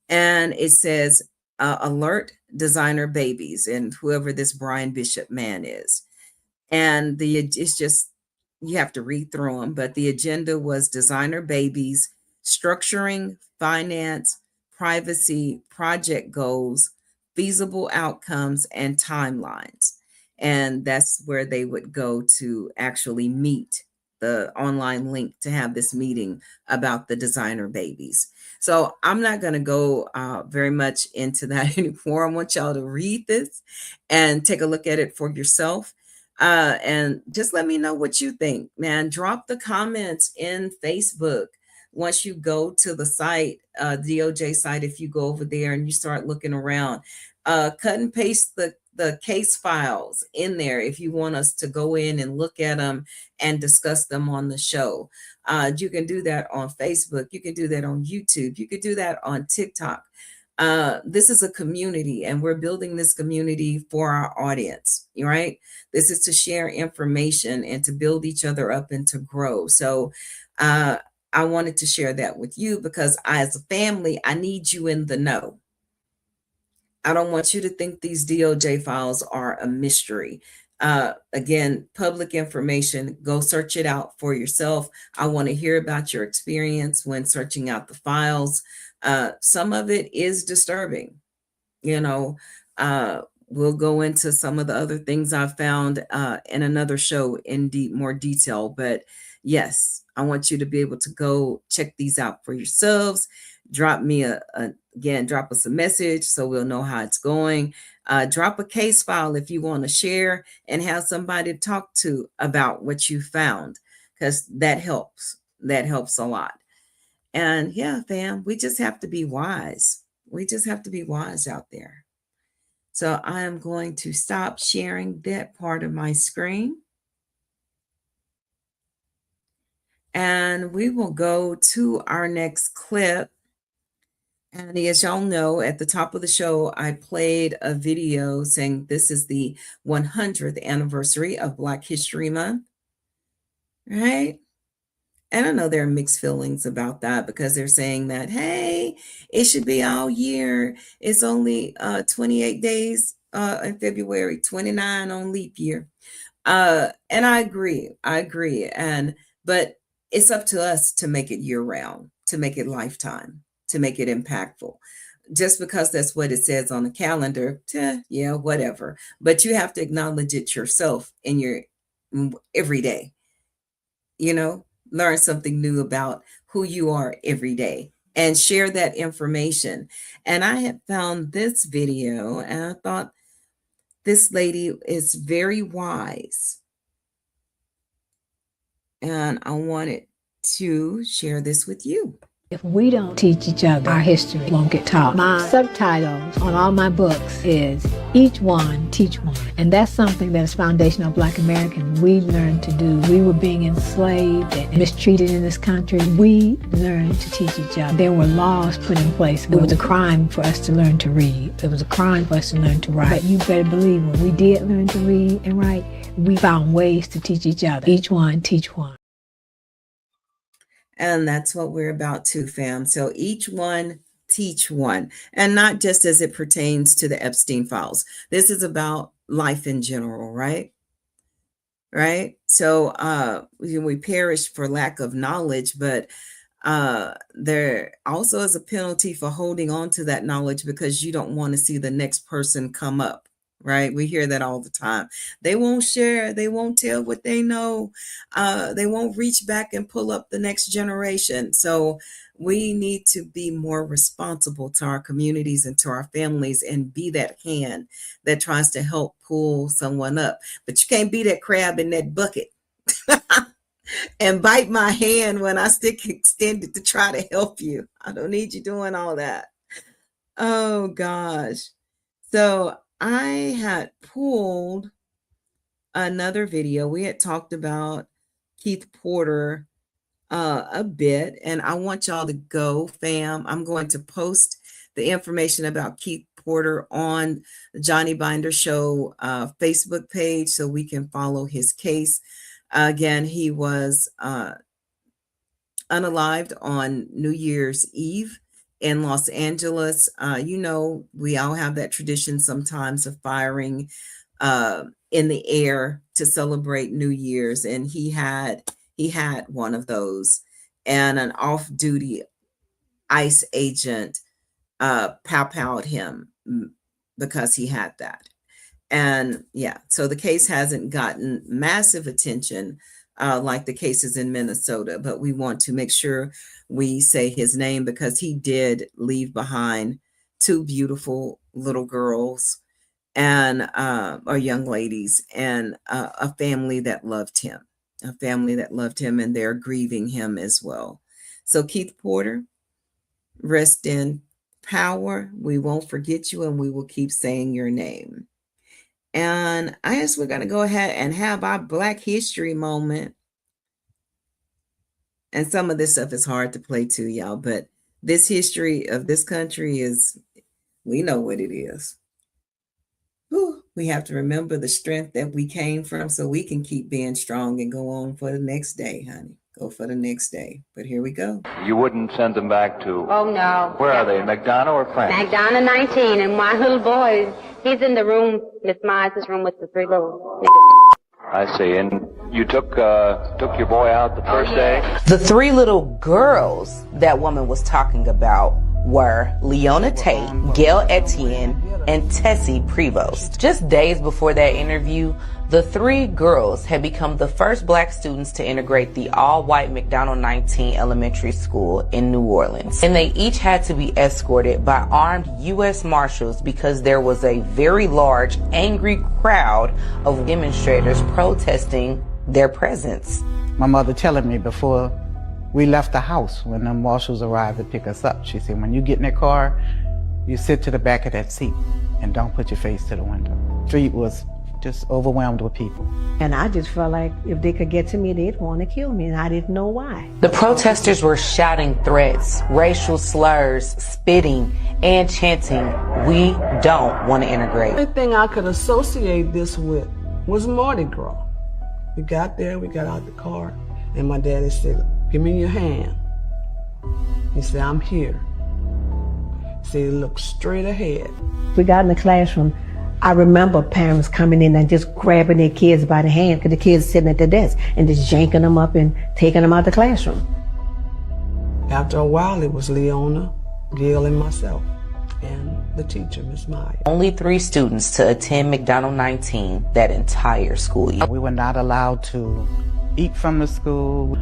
And it says, alert designer babies, and whoever this Brian Bishop man is. And it's just, you have to read through them, but the agenda was designer babies, structuring, finance, privacy, project goals, feasible outcomes, and timelines. And that's where they would go to actually meet, the online link to have this meeting about the designer babies. So I'm not going to go very much into that anymore. I want y'all to read this and take a look at it for yourself. And just let me know what you think, man. Drop the comments in Facebook once you go to the site, DOJ site. If you go over there and you start looking around, cut and paste the case files in there if you want us to go in and look at them and discuss them on the show. You can do that on Facebook. You can do that on YouTube. You could do that on TikTok. This is a community, and we're building this community for our audience, right? This is to share information and to build each other up and to grow. So I wanted to share that with you, because as a family, I need you in the know. I don't want you to think these DOJ files are a mystery. Again, public information, go search it out for yourself. I want to hear about your experience when searching out the files. Some of it is disturbing. We'll go into some of the other things I've found in another show in more detail. But yes, I want you to be able to go check these out for yourselves. Drop me drop us a message so we'll know how it's going. Drop a case file if you want to share and have somebody to talk to about what you found, because that helps. That helps a lot. And yeah, fam, we just have to be wise. We just have to be wise out there. So I am going to stop sharing that part of my screen. And we will go to our next clip. And as y'all know, at the top of the show, I played a video saying this is the 100th anniversary of Black History Month, right? And I know there are mixed feelings about that, because they're saying that, hey, it should be all year. It's only 28 days in February, 29 on leap year. And I agree. But it's up to us to make it year round, to make it lifetime, to make it impactful. Just because that's what it says on the calendar, yeah, whatever. But you have to acknowledge it yourself in your every day. Learn something new about who you are every day and share that information. And I had found this video, and I thought this lady is very wise. And I wanted to share this with you. If we don't teach each other, our history won't get taught. My subtitles on all my books is each one, teach one. And that's something that is foundational Black American we learned to do. We were being enslaved and mistreated in this country. We learned to teach each other. There were laws put in place. It was a crime for us to learn to read. It was a crime for us to learn to write. But you better believe when we did learn to read and write, we found ways to teach each other. Each one, teach one. And that's what we're about too, fam. So each one, teach one. And not just as it pertains to the Epstein files. This is about life in general, right? Right? So we perish for lack of knowledge, but there also is a penalty for holding on to that knowledge because you don't want to see the next person come up. Right? We hear that all the time. They won't share. They won't tell what they know. They won't reach back and pull up the next generation. So we need to be more responsible to our communities and to our families and be that hand that tries to help pull someone up. But you can't be that crab in that bucket and bite my hand when I stick extended to try to help you. I don't need you doing all that. Oh, gosh. So I had pulled another video. We had talked about Keith Porter a bit, and I want y'all to go, fam. I'm going to post the information about Keith Porter on the Johnny Binder Show Facebook page so we can follow his case. Again, he was unalived on New Year's Eve in Los Angeles. You know, we all have that tradition sometimes of firing in the air to celebrate New Year's, and he had one of those, and an off-duty ICE agent pow-powed him because he had that. And yeah, so the case hasn't gotten massive attention like the cases in Minnesota, but we want to make sure we say his name because he did leave behind two beautiful little girls and or young ladies and a family that loved him, and they're grieving him as well. So Keith Porter, rest in power. We won't forget you, and we will keep saying your name. And I guess we're going to go ahead and have our Black History moment. And some of this stuff is hard to play to y'all, but this history of this country is, we know what it is. Whew, we have to remember the strength that we came from so we can keep being strong and go on for the next day, honey. Go for the next day. But here we go. You wouldn't send them back to... Oh, no. Where are they, McDonough or France? McDonough 19, and my little boy, he's in the room, Miss Myers' room with the three little niggas. I see. And you took your boy out the first day? The three little girls that woman was talking about were Leona Tate, Gail Etienne, and Tessie Prevost. Just days before that interview, the three girls had become the first Black students to integrate the all-white McDonough 19 elementary school in New Orleans. And they each had to be escorted by armed U.S. Marshals because there was a very large, angry crowd of demonstrators protesting their presence. My mother telling me before we left the house when the marshals arrived to pick us up, she said, when you get in that car, you sit to the back of that seat and don't put your face to the window. The street was just overwhelmed with people. And I just felt like if they could get to me, they'd want to kill me, and I didn't know why. The protesters were shouting threats, racial slurs, spitting, and chanting, "We don't want to integrate." The only thing I could associate this with was Mardi Gras. We got there, we got out the car, and my daddy said, "Give me your hand." He said, "I'm here." He said, "Look straight ahead." We got in the classroom. I remember parents coming in and just grabbing their kids by the hand because the kids sitting at the desk and just yanking them up and taking them out the classroom. After a while, it was Leona, Gail, and myself, and the teacher, Miss Myers. Only 3 students to attend McDonough 19 that entire school year. We were not allowed to eat from the school.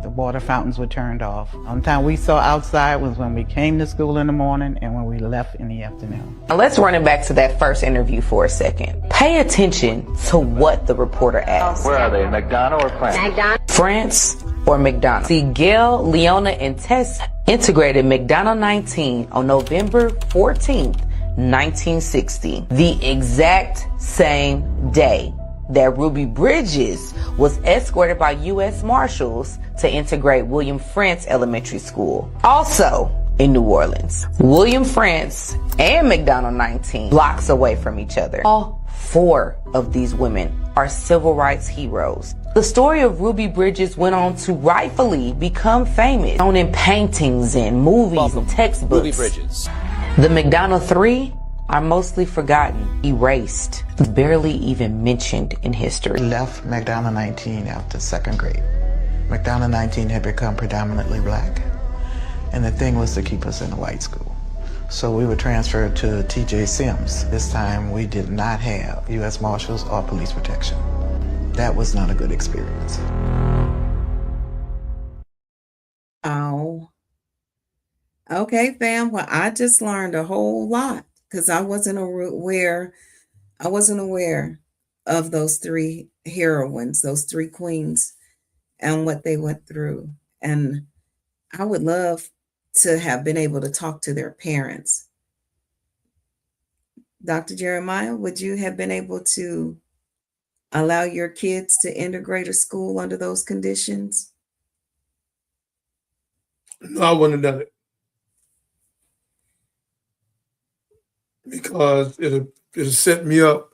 The water fountains were turned off. The only time we saw outside was when we came to school in the morning and when we left in the afternoon. Now let's run it back to that first interview for a second. Pay attention to what the reporter asked. Where are they, McDonough or France? McDonough. France or McDonough? See, Gail, Leona, and Tess integrated McDonough 19 on November 14th, 1960, the exact same day that Ruby Bridges was escorted by U.S. Marshals to integrate William Frantz Elementary School, also in New Orleans. William Frantz and McDonough 19, blocks away from each other. All four of these women are civil rights heroes. The story of Ruby Bridges went on to rightfully become famous, known in paintings and movies and textbooks. Ruby Bridges. The McDonough Three are mostly forgotten, erased, barely even mentioned in history. Left McDonough 19 after second grade. McDonough 19 had become predominantly black, and the thing was to keep us in a white school. So we were transferred to T.J. Sims. This time we did not have U.S. Marshals or police protection. That was not a good experience. Oh. Okay, fam. Well, I just learned a whole lot because I wasn't aware of those three heroines, those three queens, and what they went through. And I would love to have been able to talk to their parents. Dr. Jeremiah, would you have been able to allow your kids to integrate a school under those conditions? No, I wouldn't have done it. Because it'll set me up.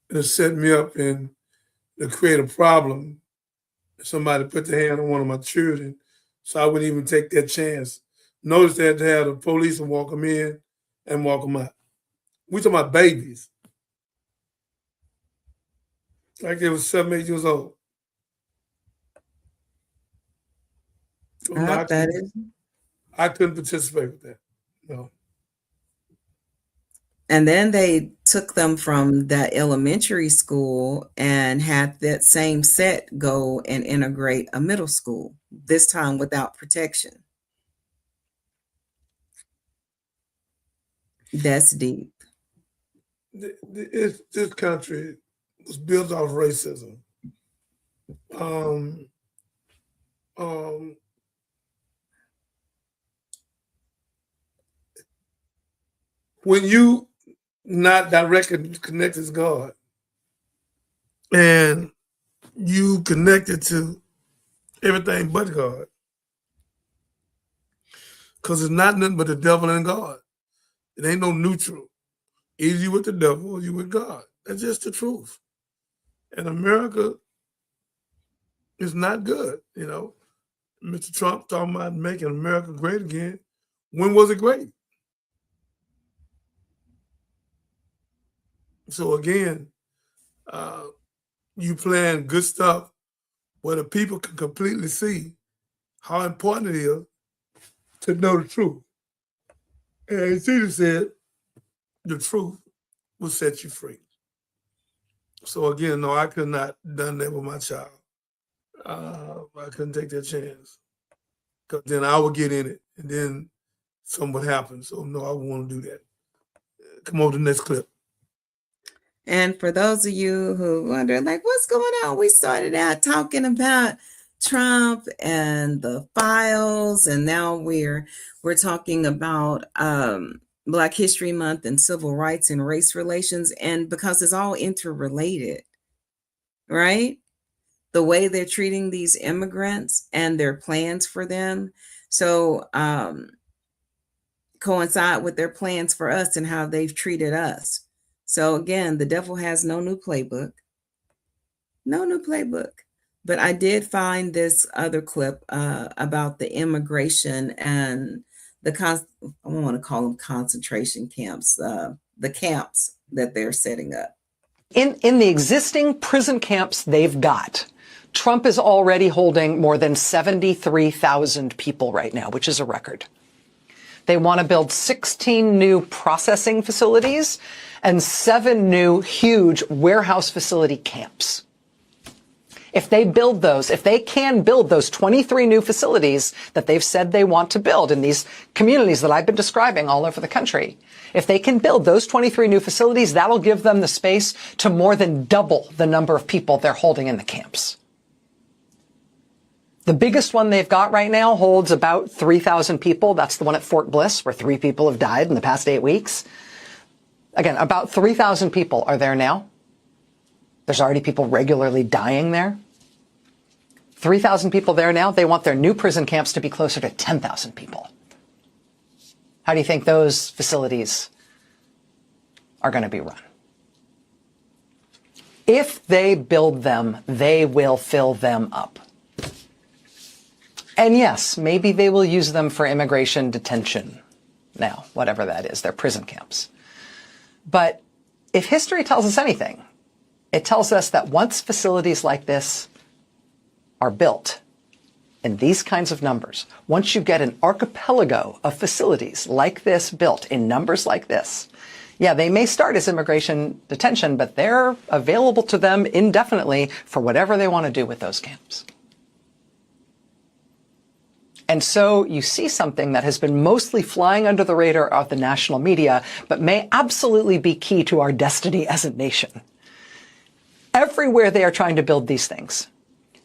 It'll set me up and it'll create a problem if somebody put their hand on one of my children. So I wouldn't even take that chance. Notice that they had the police and walk them in and walk them out. We talking about babies. Like they was 7, 8 years old. So I couldn't participate with that. No. And then they took them from that elementary school and had that same set go and integrate a middle school, this time without protection. That's deep. This country was built off racism. When you not directly connected to God and you connected to everything but God, because it's not nothing but the devil and God. It ain't no neutral. Either you with the devil or you with God. That's just the truth. And America is not good, you know. Mr. Trump talking about making America great again. When was it great? So again, you playing good stuff where the people can completely see how important it is to know the truth. And as Jesus said, the truth will set you free. So again, no, I could not done that with my child. I couldn't take that chance. Because then I would get in it and then something would happen. So no, I wouldn't want to do that. Come on to the next clip. And for those of you who wonder, like, what's going on? We started out talking about Trump and the files, and now we're talking about Black History Month and civil rights and race relations, and because it's all interrelated, right? The way they're treating these immigrants and their plans for them. So coincide with their plans for us and how they've treated us. So again, the devil has no new playbook. No new playbook. But I did find this other clip about the immigration and I don't want to call them concentration camps, the camps that they're setting up. In the existing prison camps they've got, Trump is already holding more than 73,000 people right now, which is a record. They want to build 16 new processing facilities and 7 new huge warehouse facility camps. If they build those, if they can build those 23 new facilities that they've said they want to build in these communities that I've been describing all over the country, if they can build those 23 new facilities, that'll give them the space to more than double the number of people they're holding in the camps. The biggest one they've got right now holds about 3,000 people. That's the one at Fort Bliss, where 3 people have died in the past 8 weeks. Again, about 3,000 people are there now. There's already people regularly dying there. 3,000 people there now. They want their new prison camps to be closer to 10,000 people. How do you think those facilities are going to be run? If they build them, they will fill them up. And yes, maybe they will use them for immigration detention now, whatever that is, their prison camps. But if history tells us anything, it tells us that once facilities like this are built in these kinds of numbers, once you get an archipelago of facilities like this built in numbers like this, yeah, they may start as immigration detention, but they're available to them indefinitely for whatever they want to do with those camps. And so you see something that has been mostly flying under the radar of the national media, but may absolutely be key to our destiny as a nation. Everywhere they are trying to build these things,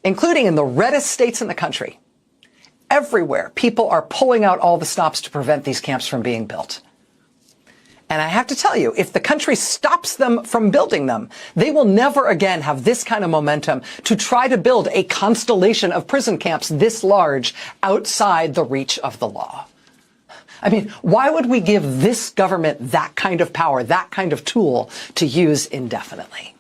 including in the reddest states in the country, everywhere people are pulling out all the stops to prevent these camps from being built. And I have to tell you, if the country stops them from building them, they will never again have this kind of momentum to try to build a constellation of prison camps this large outside the reach of the law. I mean, why would we give this government that kind of power, that kind of tool to use indefinitely?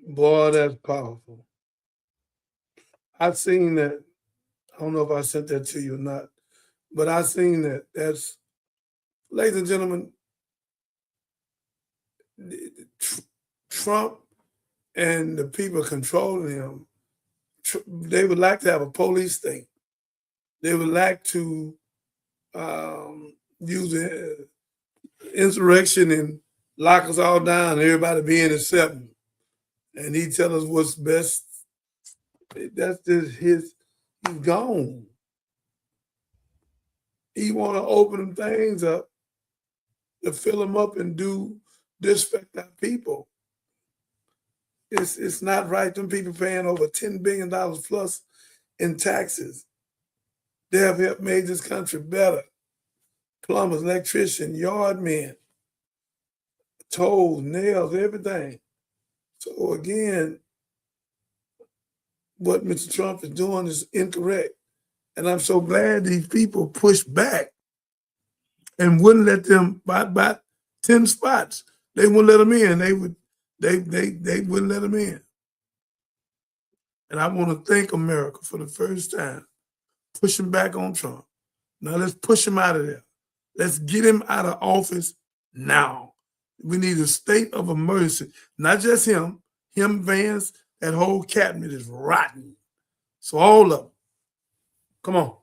Boy, that's powerful. I've seen that. I don't know if I sent that to you or not, but I've seen that. That's, ladies and gentlemen, Trump and the people controlling him, they would like to have a police state. They would like to use insurrection and lock us all down, everybody being except him. And he tell us what's best. That's just he's gone. He want to open them things up to fill them up and do disrespect our people. It's not right. Them people paying over $10 billion plus in taxes. They have helped made this country better. Plumbers, electricians, yard men, tolls, nails, everything. So again, what Mr. Trump is doing is incorrect. And I'm so glad these people pushed back and wouldn't let them buy 10 spots. They wouldn't let them in. They wouldn't let them in. And I want to thank America for the first time pushing back on Trump. Now let's push him out of there. Let's get him out of office now. We need a state of emergency. Not just him, Vance, that whole cabinet is rotten. So all of them. Come on.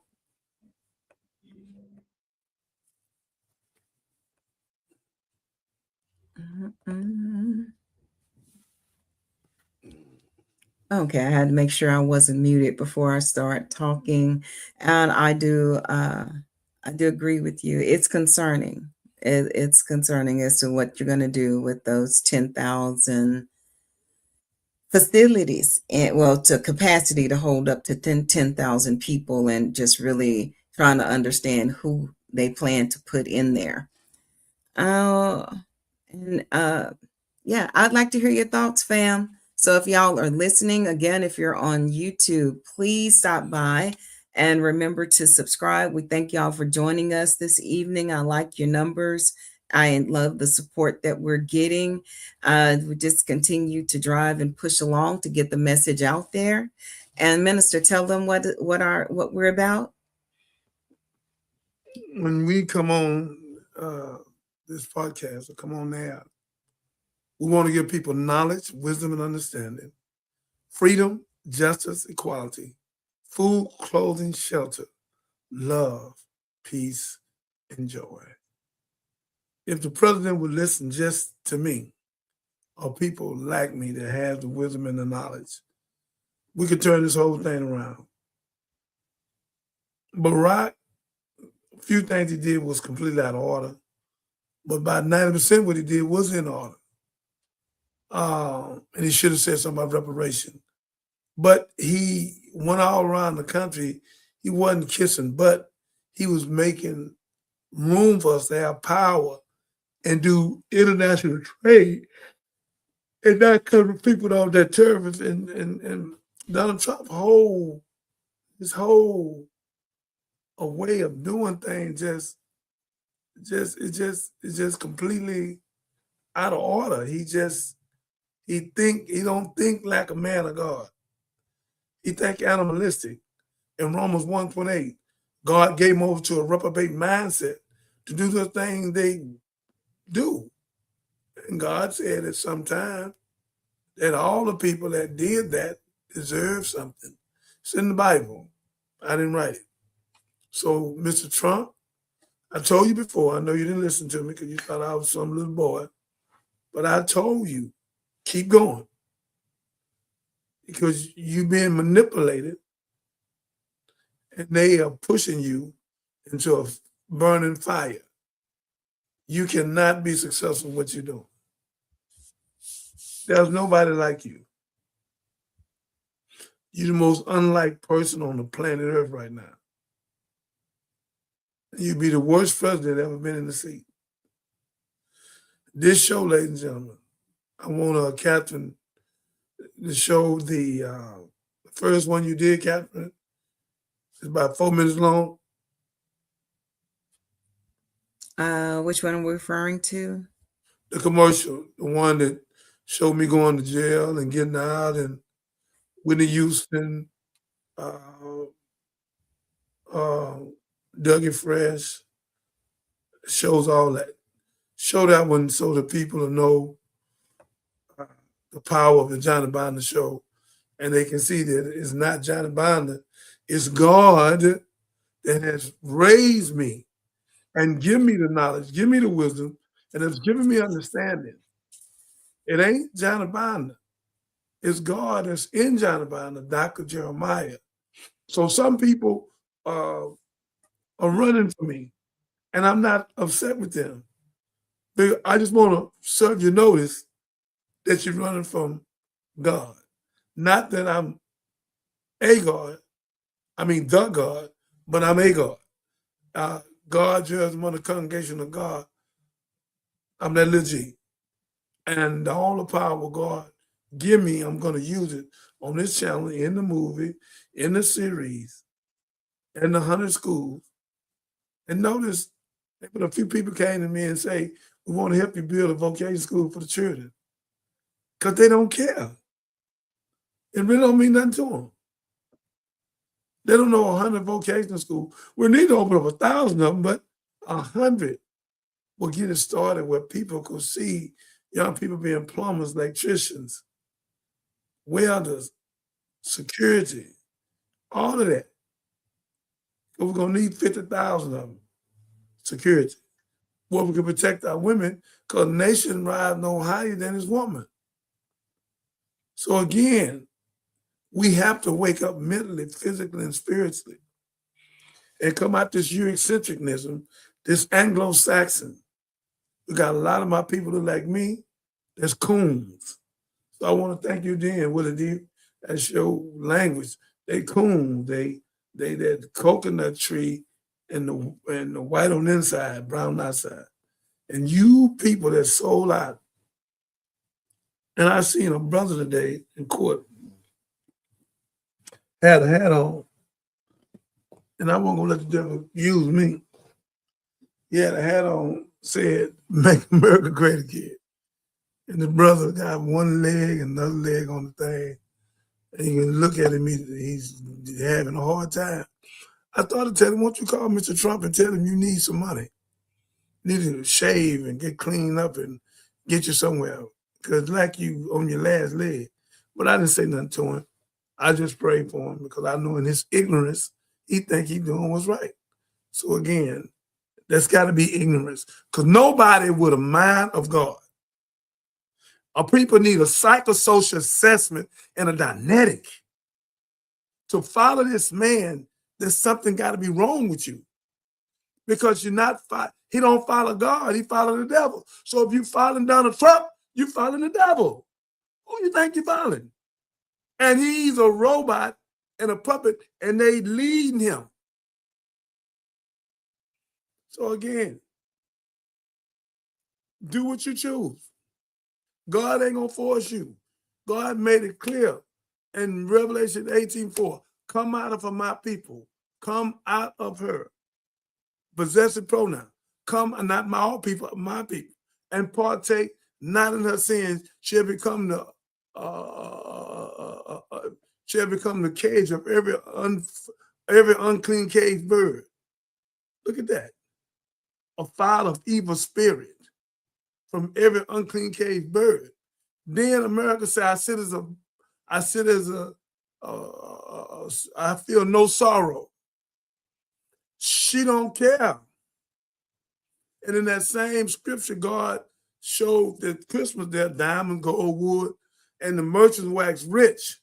Okay, I had to make sure I wasn't muted before I start talking. And I do agree with you. It's concerning. It's concerning as to what you're going to do with those 10,000 facilities, and well, to capacity to hold up to 10,000 people, and just really trying to understand who they plan to put in there. Yeah, I'd like to hear your thoughts, fam. So if y'all are listening, again, if you're on YouTube, please stop by and remember to subscribe. We thank y'all for joining us this evening. I like your numbers. I love the support that we're getting. We just continue to drive and push along to get the message out there. And Minister, tell them what we're about. When we come on this podcast, or come on now, we want to give people knowledge, wisdom, and understanding, freedom, justice, equality, food, clothing, shelter, love, peace, and joy. if the president would listen just to me, or people like me that have the wisdom and the knowledge, we could turn this whole thing around. Barack, a few things he did was completely out of order, but about 90% what he did was in order. And he should have said something about reparation. But he went all around the country. He wasn't kissing, but he was making room for us to have power and do international trade and not cover people off that terrorists and Donald Trump his whole a way of doing things it's just completely out of order. He don't think like a man of God. He think animalistic. In Romans 1:28, God gave him over to a reprobate mindset to do the things they do. And God said at some time that all the people that did that deserve something. It's in the Bible. I didn't write it. So, Mr. Trump, I told you before, I know you didn't listen to me because you thought I was some little boy, but I told you, keep going. Because you're being manipulated and they are pushing you into a burning fire. You cannot be successful in what you're doing. There's nobody like you. You're the most unlike person on the planet Earth right now. You'd be the worst president ever been in the seat. This show, ladies and gentlemen, I want Catherine to show the first one you did, Catherine. It's about 4 minutes long. Which one are we referring to? The commercial, the one that showed me going to jail and getting out, and Whitney Houston, Dougie Fresh, shows all that. Show that one so the people will know the power of the Johnny Bonder show, and they can see that it's not Johnny Bonder, it's God that has raised me and give me the knowledge, give me the wisdom, and it's giving me understanding. It ain't Johnny Bonder. It's God that's in Johnny Bonder, Dr. Jeremiah. So some people are running for me, and I'm not upset with them. I just want to serve you notice that you're running from God. Not that I'm a God, I mean the God, but I'm a God. God judges among the congregation of God. I'm that little G. And all the power of God give me, I'm going to use it on this channel, in the movie, in the series, in the 100 schools. And notice, a few people came to me and say, we want to help you build a vocation school for the children. Because they don't care. It really don't mean nothing to them. They don't know 100 vocational schools. We need to open up 1,000 of them, but 100 will get it started where people could see young people being plumbers, electricians, welders, security, all of that. But we're going to need 50,000 of them, security. Where we can protect our women, because the nation rides no higher than its woman. So again, we have to wake up mentally, physically, and spiritually and come out this Eurocentricnism, this Anglo-Saxon. We got a lot of my people that like me, that's coons. So I want to thank you again, Willie D. That's your language. They coons. They that coconut tree and the white on the inside, brown outside. And you people that sold out. And I seen a brother today in court had a hat on, and I wasn't gonna let the devil use me. He had a hat on, said, "Make America Great Again." And the brother got one leg and another leg on the thing. And you can look at him, he's having a hard time. I thought to tell him, why don't you call Mr. Trump and tell him you need some money? You need to shave and get cleaned up and get you somewhere. Because like you on your last leg. But I didn't say nothing to him. I just prayed for him because I know in his ignorance, he think he doing what's right. So again, There's got to be ignorance, because nobody with a mind of God. Our people need a psychosocial assessment and a dynetic. To follow this man, there's something got to be wrong with you, because you're not. He don't follow God. He follow the devil. So if you following Donald Trump, you following the devil. Who you think you're following? And he's a robot and a puppet, and they leading him. So again, do what you choose. God ain't gonna force you. God made it clear in Revelation 18:4. Come out of her, my people. Come out of her. Possessive pronoun. Come, not my all people, my people. And partake not in her sins. Shall become the cage of every unclean caged bird. Look at that. A fowl of evil spirit from every unclean caged bird. Then America said, I feel no sorrow. She don't care. And in that same scripture, God showed that Christmas there, diamond, gold, wood, and the merchants waxed rich.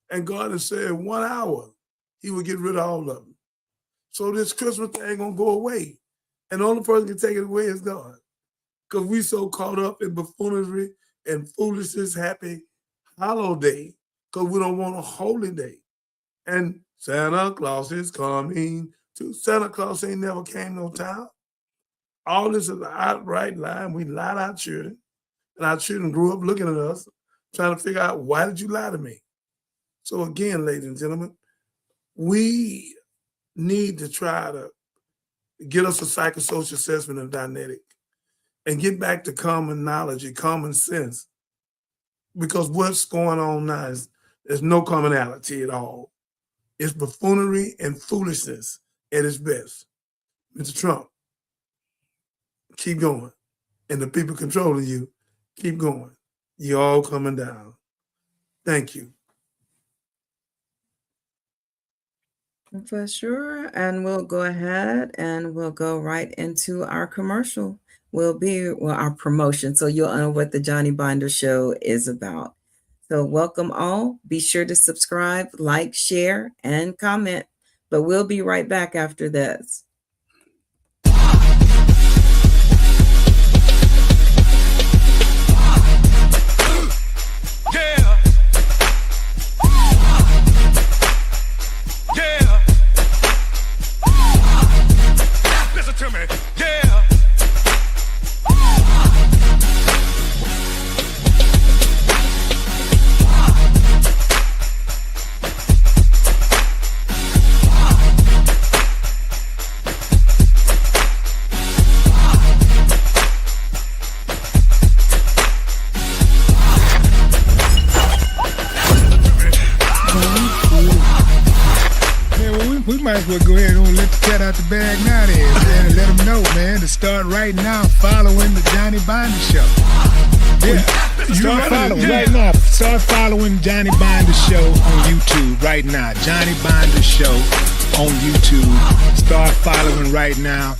And God has said in 1 hour, he would get rid of all of them. So this Christmas thing ain't gonna go away. And the only person can take it away is God. Because we so caught up in buffoonery and foolishness, happy holiday, because we don't want a holy day. And Santa Claus is coming. Santa Claus ain't never came no time. All this is an outright lie. We lied to our children. And our children grew up looking at us, trying to figure out, why did you lie to me? So again, ladies and gentlemen, we need to try to get us a psychosocial assessment and dynetic and get back to common knowledge and common sense. Because what's going on now is there's no commonality at all. It's buffoonery and foolishness at its best. Mr. Trump, keep going. And the people controlling you, keep going. You're all coming down. Thank you. For sure. And we'll go ahead and we'll go right into our commercial. Our promotion. So you'll know what the Johnny Binder Show is about. So welcome all. Be sure to subscribe, like, share, and comment. But we'll be right back after this. Listen to me. Yeah. We might as well go ahead and let the cat out the bag now then, man, and let them know, man, to start right now following the Johnny Binder Show. Yeah, start following right now. Start following Johnny Binder Show on YouTube right now. Johnny Binder Show on YouTube. Start following right now.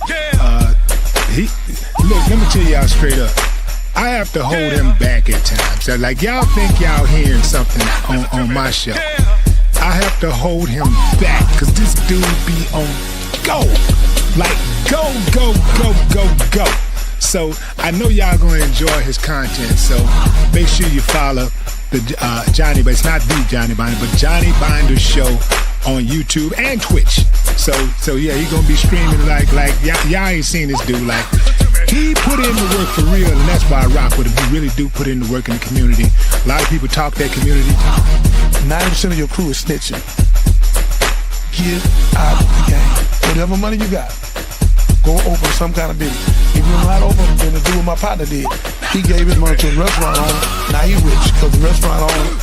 Look, let me tell y'all straight up. I have to hold him back at times. So, like, y'all think y'all hearing something on my show. I have to hold him back because this dude be on go. Like go, go, go, go, go. So I know y'all gonna enjoy his content. So make sure you follow the Johnny, but it's not the Johnny Binder, but Johnny Binder Show on YouTube and Twitch. So yeah, he gonna be streaming like y'all ain't seen this dude. Like, he put in the work for real, and that's why I rock with him. He really do put in the work in the community. A lot of people talk that community talk. 90% of your crew is snitching. Get out of the game. Whatever money you got, go open some kind of business. If you're not open, then to do what my partner did. He gave his money to a restaurant owner. Now he rich because the restaurant owner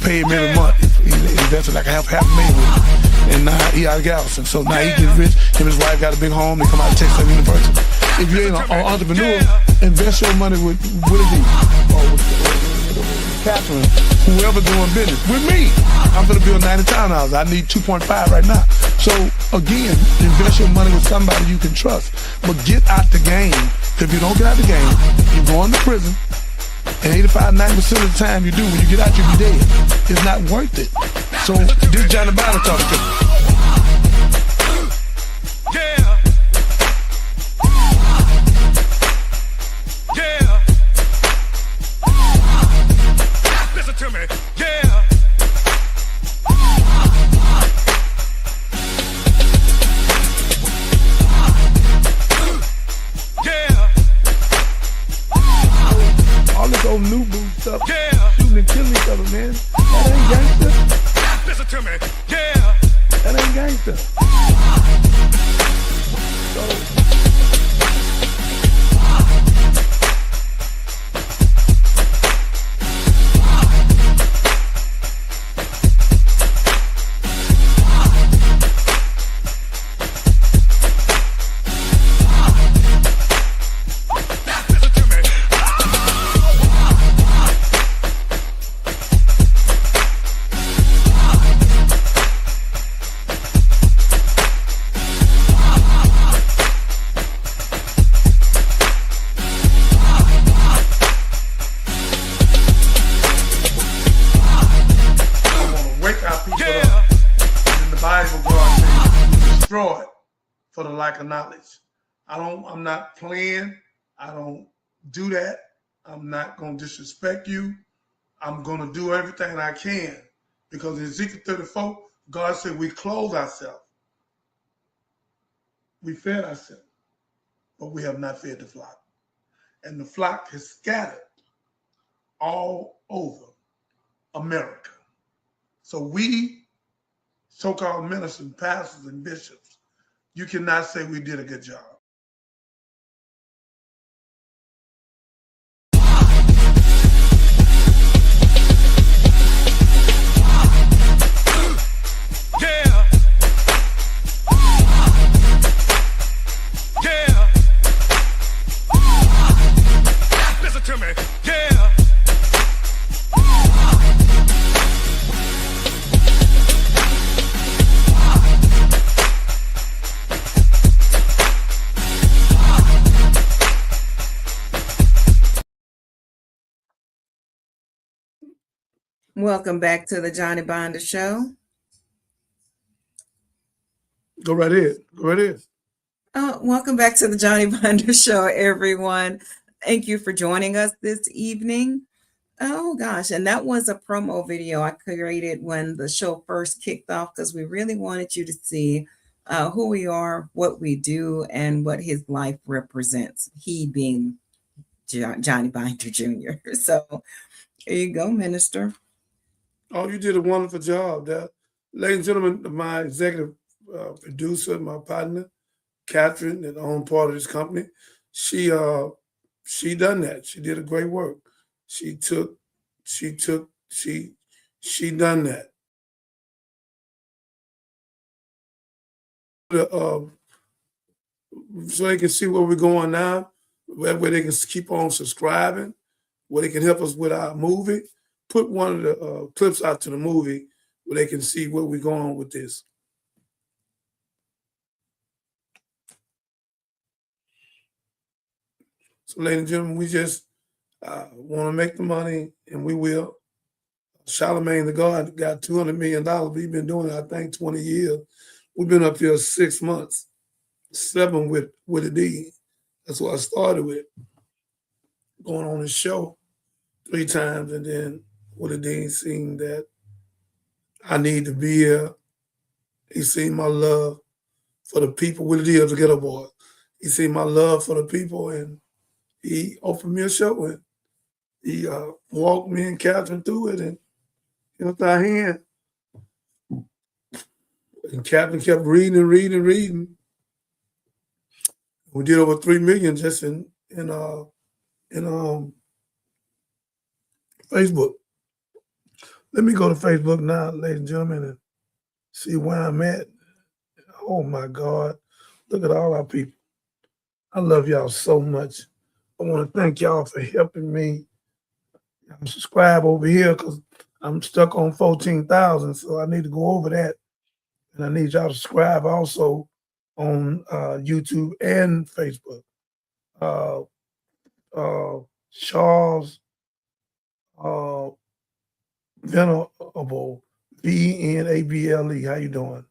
paid him every month. He invested like $500,000 with him. And now he out of Galveston. So now he gets rich. Him and his wife got a big home. They come out of Texas University. If you ain't an entrepreneur, invest your money with Willie D or with Catherine. whoever doing business with me. I'm gonna build 90 townhouses. I need 2.5 right now. So again, invest your money with somebody you can trust. But get out the game. If you don't get out the game, you're going to prison. And 85–90% of the time you do, when you get out, you'll be dead. It's not worth it. So this Johnny Biden talking to me. Yeah. Yeah. Listen to me. Yeah. Yeah. All this old new boo stuff, shooting and killing each other, man. That ain't gangster. Listen to me. Yeah. That ain't gangster. For the lack of knowledge. I'm not playing. I don't do that. I'm not going to disrespect you. I'm going to do everything I can. Because in Ezekiel 34, God said we clothe ourselves. We fed ourselves. But we have not fed the flock. And the flock has scattered all over America. So we, so-called ministers, pastors, and bishops, you cannot say we did a good job. Yeah. Yeah. Listen to me. Yeah. Welcome back to the Johnny Binder Show. Go right ahead. Go right ahead. Welcome back to the Johnny Binder Show, everyone. Thank you for joining us this evening. Oh gosh, and that was a promo video I created when the show first kicked off because we really wanted you to see who we are, what we do, and what his life represents. He being Johnny Binder Jr. So there you go, Minister. Oh, you did a wonderful job. Ladies and gentlemen, my executive producer, my partner, Catherine, that owned part of this company, she done that. She did a great work. She done that. So they can see where we're going now, where they can keep on subscribing, where they can help us with our movie. Put one of the clips out to the movie where they can see where we're going with this. So, ladies and gentlemen, we just want to make the money, and we will. Charlemagne the God got $200 million. We've been doing it, I think, 20 years. We've been up here 6 months, 7 with a D. That's what I started with. Going on this show 3 times, and then with a D seen that I need to be here. He seen my love for the people. With a D of the Ghetto Boy. He seen my love for the people, and he opened me a show, and he walked me and Catherine through it, and held our hand. And Catherine kept reading and reading and reading. We did over 3 million just in Facebook. Let me go to Facebook now, ladies and gentlemen, and see where I'm at. Oh my God. Look at all our people. I love y'all so much. I want to thank y'all for helping me. Subscribe over here because I'm stuck on 14,000, so I need to go over that. And I need y'all to subscribe also on YouTube and Facebook. Charles Venable, Venable. How you doing?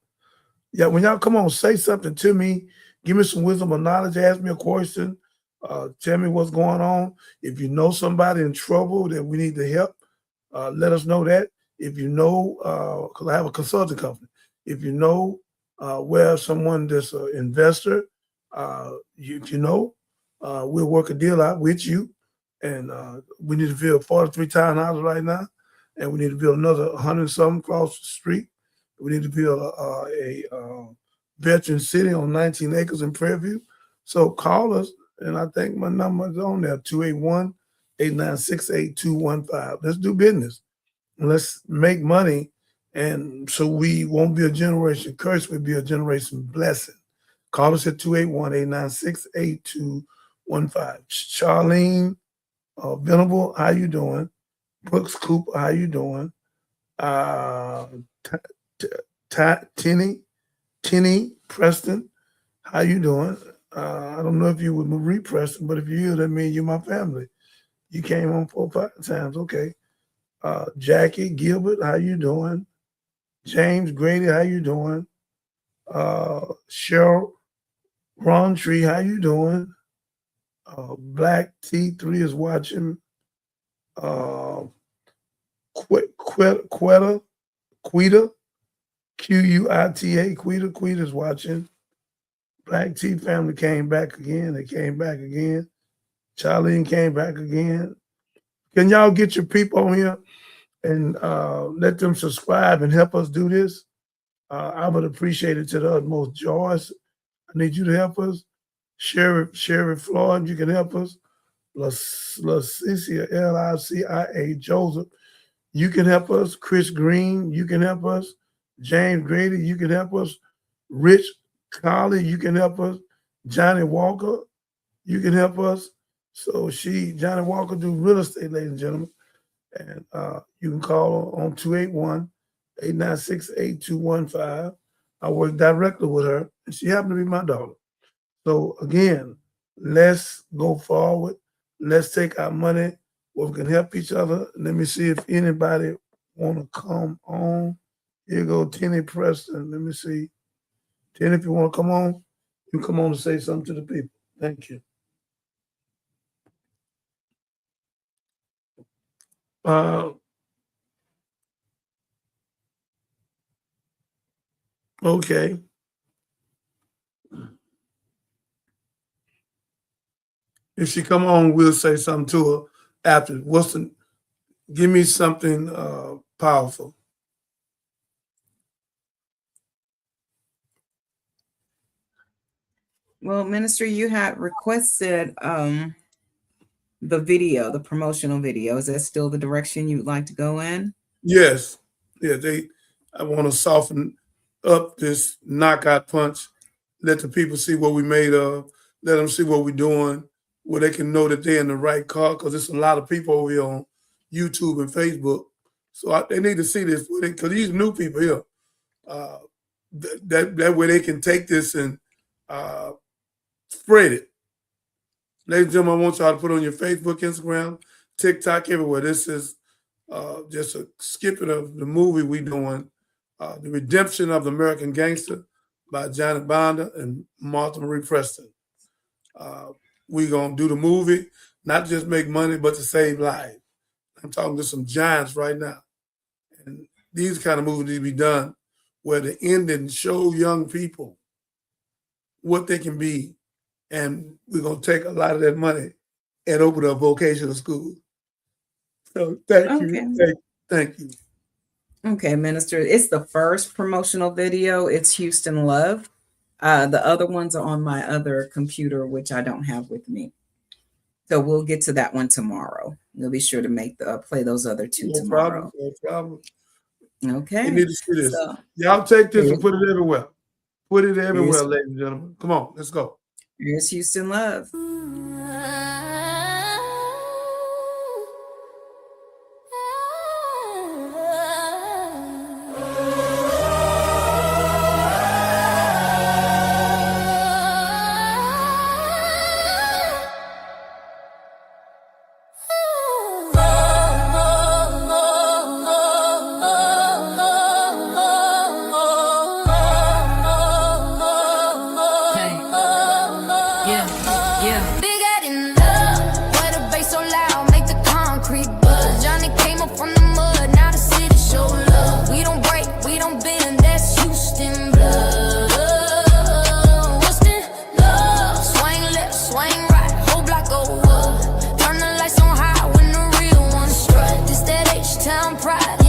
Yeah, when y'all come on, say something to me. Give me some wisdom or knowledge. Ask me a question. Tell me what's going on. If you know somebody in trouble that we need to help, let us know that. If you know, because I have a consulting company. If you know where someone that's an investor, if you know, we'll work a deal out with you. And we need to build 43 townhouses right now. And we need to build another 100 something across the street. We need to build a veteran city on 19 acres in Prairie View. So call us, and I think my number is on there, 281-896-8215. Let's do business. And let's make money, and so we won't be a generation curse, we'll be a generation blessing. Call us at 281-896-8215. Charlene Venable, how you doing? Brooks Cooper, how you doing? Tinny Preston, how you doing? I don't know if you were Marie Preston, but if you're, that means you're my family. You came on 4 or 5 times, okay. Jackie Gilbert, how you doing? James Grady, how you doing? Cheryl Roundtree, how you doing? Black T3 is watching. Quetta, Quita, Quita's watching. Black T family came back again. They came back again. Charlene came back again. Can y'all get your people on here and let them subscribe and help us do this? I would appreciate it to the utmost. Joyce, I need you to help us. Sherry Floyd, you can help us. Leticia, Licia, Joseph, you can help us. Chris Green, you can help us. James Grady, you can help us. Rich Colley, you can help us. Johnny Walker, you can help us. So Johnny Walker do real estate, ladies and gentlemen. And you can call on 281-896-8215. I work directly with her, and she happened to be my daughter. So again, let's go forward. Let's take our money where we can help each other. Let me see if anybody want to come on. Here go Tenny Preston. Let me see. Tenny, if you want to come on, you come on and say something to the people. Thank you. Okay. If she come on, we'll say something to her after. Give me something powerful. Well, Minister, you had requested the video, the promotional video. Is that still the direction you would like to go in? Yes. Yeah, I want to soften up this knockout punch. Let the people see what we made of. Let them see what we're doing, where they can know that they're in the right car, because there's a lot of people over here on YouTube and Facebook. So they need to see this, because these new people here, that way they can take this and spread it. Ladies and gentlemen, I want y'all to put on your Facebook, Instagram, TikTok, everywhere. This is just a skipping of the movie we're doing, The Redemption of the American Gangster by Johnny Bonda and Martha Marie Preston. We're going to do the movie, not just make money, but to save lives. I'm talking to some giants right now. And these kind of movies need to be done where the ending show young people what they can be. And we're going to take a lot of that money and open up vocational schools. So thank you. Thank you. Okay, Minister. It's the first promotional video. It's Houston Love. The other ones are on my other computer, which I don't have with me. So we'll get to that one tomorrow. We'll be sure to play those other two tomorrow. No problem. Okay. You need to see this. Y'all take this and put it everywhere. Put it everywhere, ladies and gentlemen. Come on, let's go. Here's Houston Love.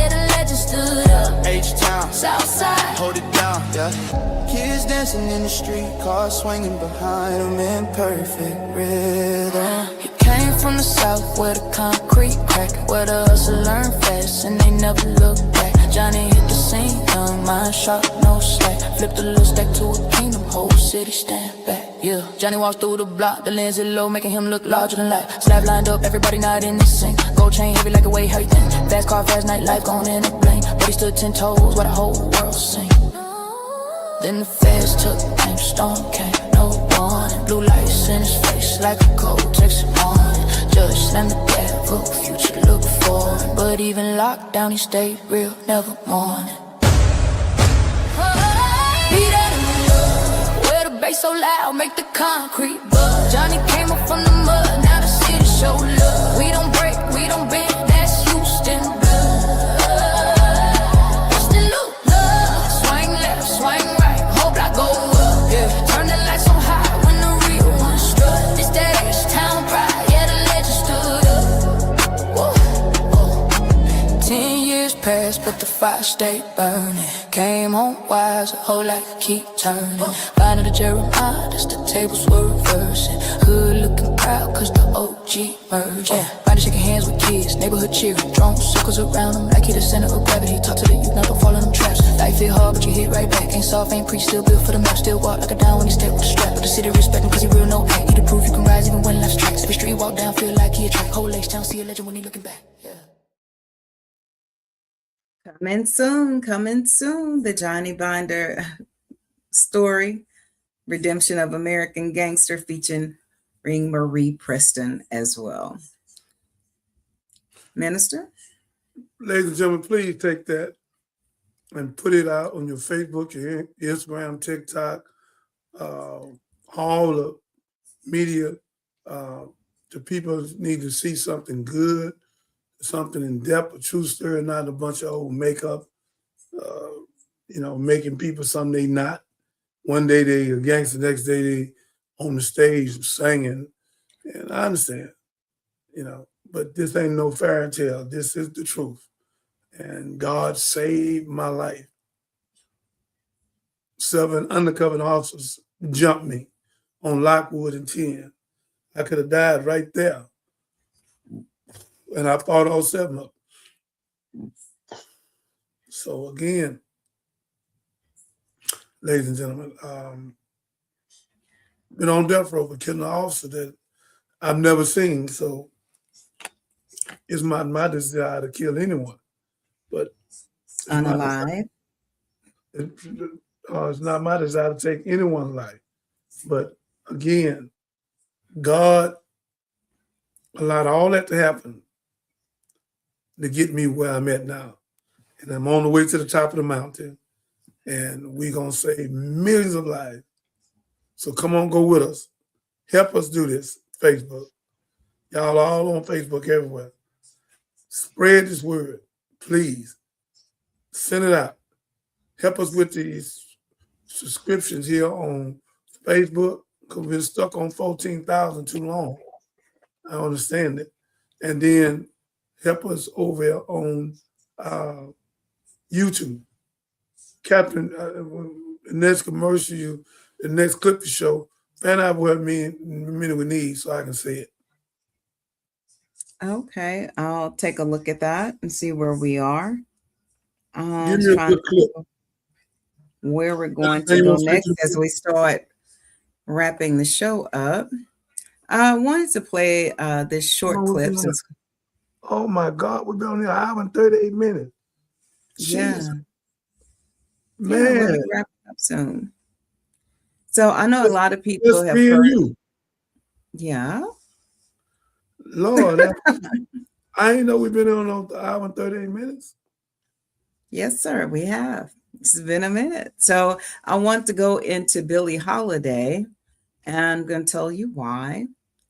yeah, the legend stood up. H-Town, Southside, hold it down, yeah. Kids dancing in the street, cars swinging behind them in perfect rhythm. He came from the south where the concrete crack, where the hustle learn fast and they never look back. Johnny hit the scene, young mind sharp, no slack. Flip the little stack to a kingdom, whole city stand back. Yeah, Johnny walks through the block, the lens is low, making him look larger than life. Slab lined up, everybody not in the sync. Gold chain heavy like a weight everything. Fast car, fast night, life gone in a blink. But he stood 10 toes while the whole world sing. Then the feds took aim, storm came, no warning. Blue lights in his face like a cold Texas morning. Judge slammed the gavel, future look forward. But even locked down, he stayed real, never mourning. Beat out in the mud, where the bass so loud, make the concrete buzz. Johnny came up from the mud, now the city show love. We don't break, we don't bend, that's Houston blood. Houston look love, swing left, swing right, whole block go up. Yeah, turn the lights on high when the real one strut. This that H-Town pride, yeah, the legend stood up. Whoa, whoa. 10 years passed, but the fire stayed burning. Came home wise, a whole life keep turning. Finding the Jeremiah, that's the tables were reversing. Hood looking proud, cause the OG merged. Yeah, body shaking hands with kids, neighborhood cheering. Drone circles around them, like he the center of gravity. Talk to the youth, now don't fall in them traps. Life hit hard, but you hit right back. Ain't soft, ain't preach, still built for the map. Still walk like a down when he step with the strap. But the city respect him, cause he real no act. He the proof you can rise even when life's tracks. Every street walk down, feel like he a track. Whole H-Town, see a legend when he looking back. Yeah. Coming soon, the Johnny Binder story, Redemption of American Gangster, featuring Marie Preston as well. Minister? Ladies and gentlemen, please take that and put it out on your Facebook, your Instagram, TikTok, all the media. The people need to see something good, something in depth, a true story, not a bunch of old makeup, making people something they not. One day they a gangster, next day they on the stage singing. And I understand, but this ain't no fairy tale. This is the truth. And God saved my life. 7 undercover officers jumped me on Lockwood and 10. I could have died right there. And I fought all 7 of them. So again, ladies and gentlemen, been on death row for killing an officer that I've never seen. So it's my desire to kill anyone. But Unalive. It's not my desire to take anyone's life. But again, God allowed all that to happen to get me where I'm at now. And I'm on the way to the top of the mountain. And we're going to save millions of lives. So come on, go with us. Help us do this, Facebook. Y'all all on Facebook everywhere. Spread this word, please. Send it out. Help us with these subscriptions here on Facebook, because we've been stuck on 14,000 too long. I understand it. And then help us over here on YouTube. Captain, the next commercial, the next clip to show, find out what minute we need so I can say it. Okay, I'll take a look at that and see where we are. Give me a good clip. Where we're going to go next as we start wrapping the show up. I wanted to play this short clip. Oh my God, we've been on here 1 hour and 38 minutes. Yeah. Jesus. Yeah, Man. we'll be wrapping up soon. So I know a lot of people have heard. Yeah. Lord, I didn't know we've been on 1 hour and 38 minutes. Yes, sir, we have. It's been a minute. So I want to go into Billie Holiday, and I'm going to tell you why.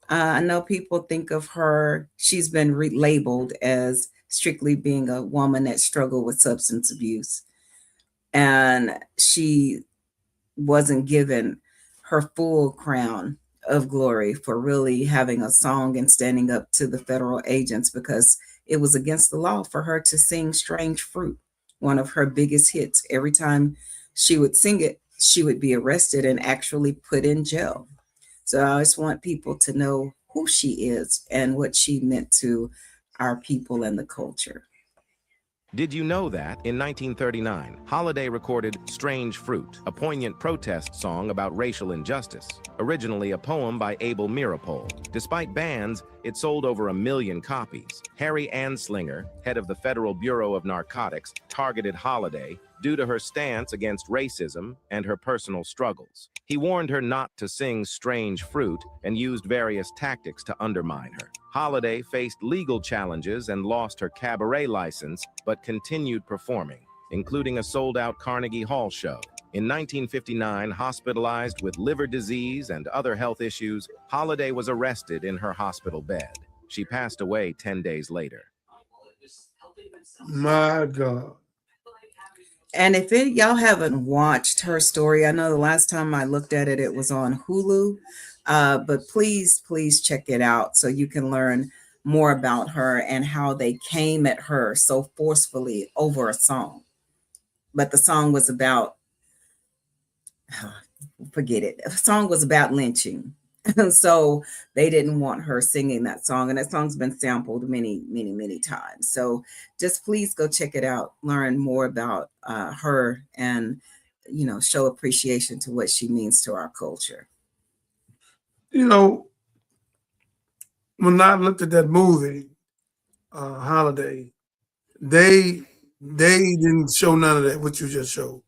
I know people think of her, she's been relabeled as strictly being a woman that struggled with substance abuse. And she wasn't given her full crown of glory for really having a song and standing up to the federal agents, because it was against the law for her to sing Strange Fruit, one of her biggest hits. Every time she would sing it, she would be arrested and actually put in jail. So I just want people to know who she is and what she meant to our people and the culture. Did you know that in 1939, Holiday recorded Strange Fruit, a poignant protest song about racial injustice, originally a poem by Abel Meeropol. Despite bans, it sold over 1 million copies. Harry Anslinger, head of the Federal Bureau of Narcotics, targeted Holiday due to her stance against racism and her personal struggles. He warned her not to sing Strange Fruit and used various tactics to undermine her. Holiday faced legal challenges and lost her cabaret license, but continued performing, including a sold-out Carnegie Hall show. In 1959, hospitalized with liver disease and other health issues, Holiday was arrested in her hospital bed. She passed away 10 days later. My God. And if y'all haven't watched her story, I know the last time I looked at it, it was on Hulu. But please check it out so you can learn more about her and how they came at her so forcefully over a song. But the song was about, forget it. The song was about lynching. So they didn't want her singing that song. And that song's been sampled many, many, many times. So just please go check it out, learn more about her and, you know, show appreciation to what she means to our culture. You know, when I looked at that movie, Holiday, they didn't show none of that, what you just showed.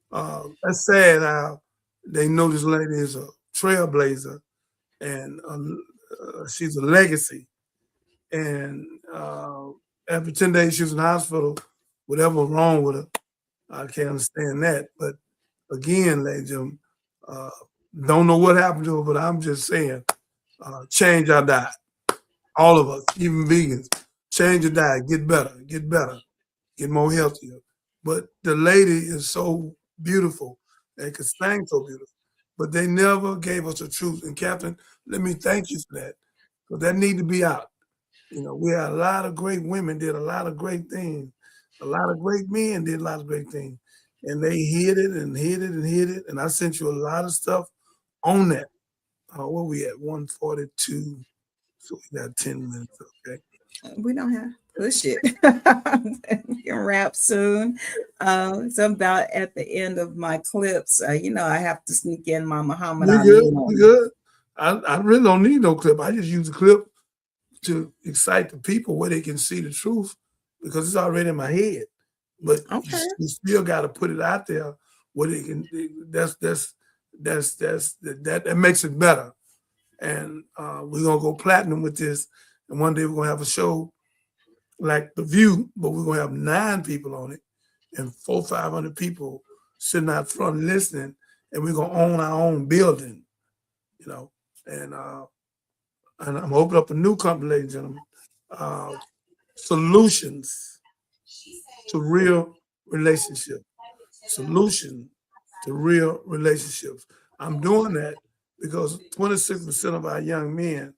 That's sad how they know this lady is a trailblazer and she's a legacy. And after 10 days she was in the hospital, whatever was wrong with her, I can't understand that. But again, ladies and gentlemen, don't know what happened to her, but I'm just saying, change our diet. All of us, even vegans, change your diet, get better, get more healthier. But the lady is so beautiful and could sing so beautiful, but they never gave us the truth. And Captain, let me thank you for that, because that need to be out. You know, we had a lot of great women did a lot of great things. A lot of great men did a lot of great things. And they hid it and hid it and hid it. And I sent you a lot of stuff on that. Where we at? 142. So we got 10 minutes, okay? We don't have push it. We can wrap soon. So I'm about at the end of my clips. You know, I have to sneak in my Muhammad You Ali good? moment. You good? I really don't need no clip. I just use the clip to excite the people where they can see the truth, because it's already in my head. But you still got to put it out there where they can. That makes it better. And we're gonna go platinum with this. And one day we're gonna have a show like The View, but we're gonna have 9 people on it and 400-500 people sitting out front listening, and we're gonna own our own building, you know. And I'm opening up a new company, ladies and gentlemen. Solutions to real relationships. Solution to real relationships. I'm doing that because 26% of our young men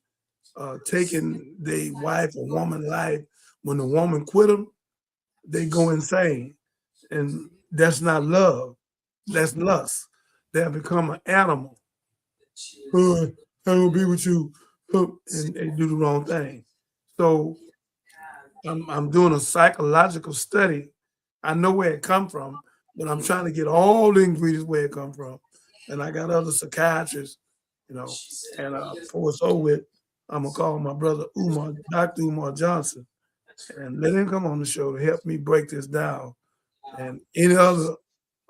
taking their wife or woman life. When the woman quit them, they go insane. And that's not love. That's lust. They have become an animal. I don't be with you. And they do the wrong thing. So I'm doing a psychological study. I know where it come from, but I'm trying to get all the ingredients where it come from. And I got other psychiatrists, you know, and before it's over with, I'm gonna call my brother Umar, Dr. Umar Johnson, and let him come on the show to help me break this down. And any other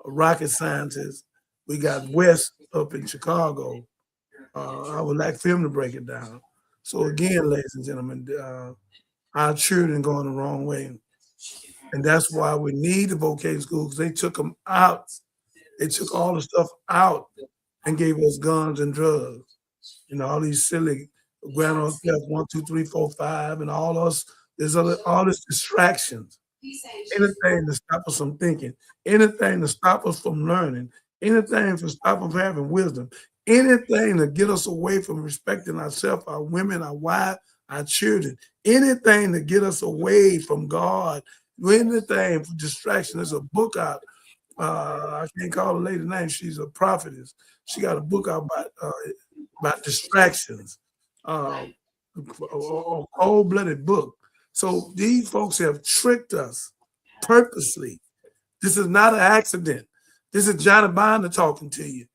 rocket scientists, we got West up in Chicago. I would like for him to break it down. So again, ladies and gentlemen, our children going the wrong way. And that's why we need the vocational school, because they took them out. They took all the stuff out and gave us guns and drugs. You know, all these silly grand old theft, 1, 2, 3, 4, 5, and all us, all this distractions. Anything to stop us from thinking, anything to stop us from learning, anything to stop us from having wisdom, anything to get us away from respecting ourselves, our women, our wives, our children. Anything to get us away from God, anything for distraction. There's a book out. I can't call the lady's name. She's a prophetess. She got a book out about distractions. A cold-blooded book. So these folks have tricked us purposely. This is not an accident. This is Johnny Binder talking to you.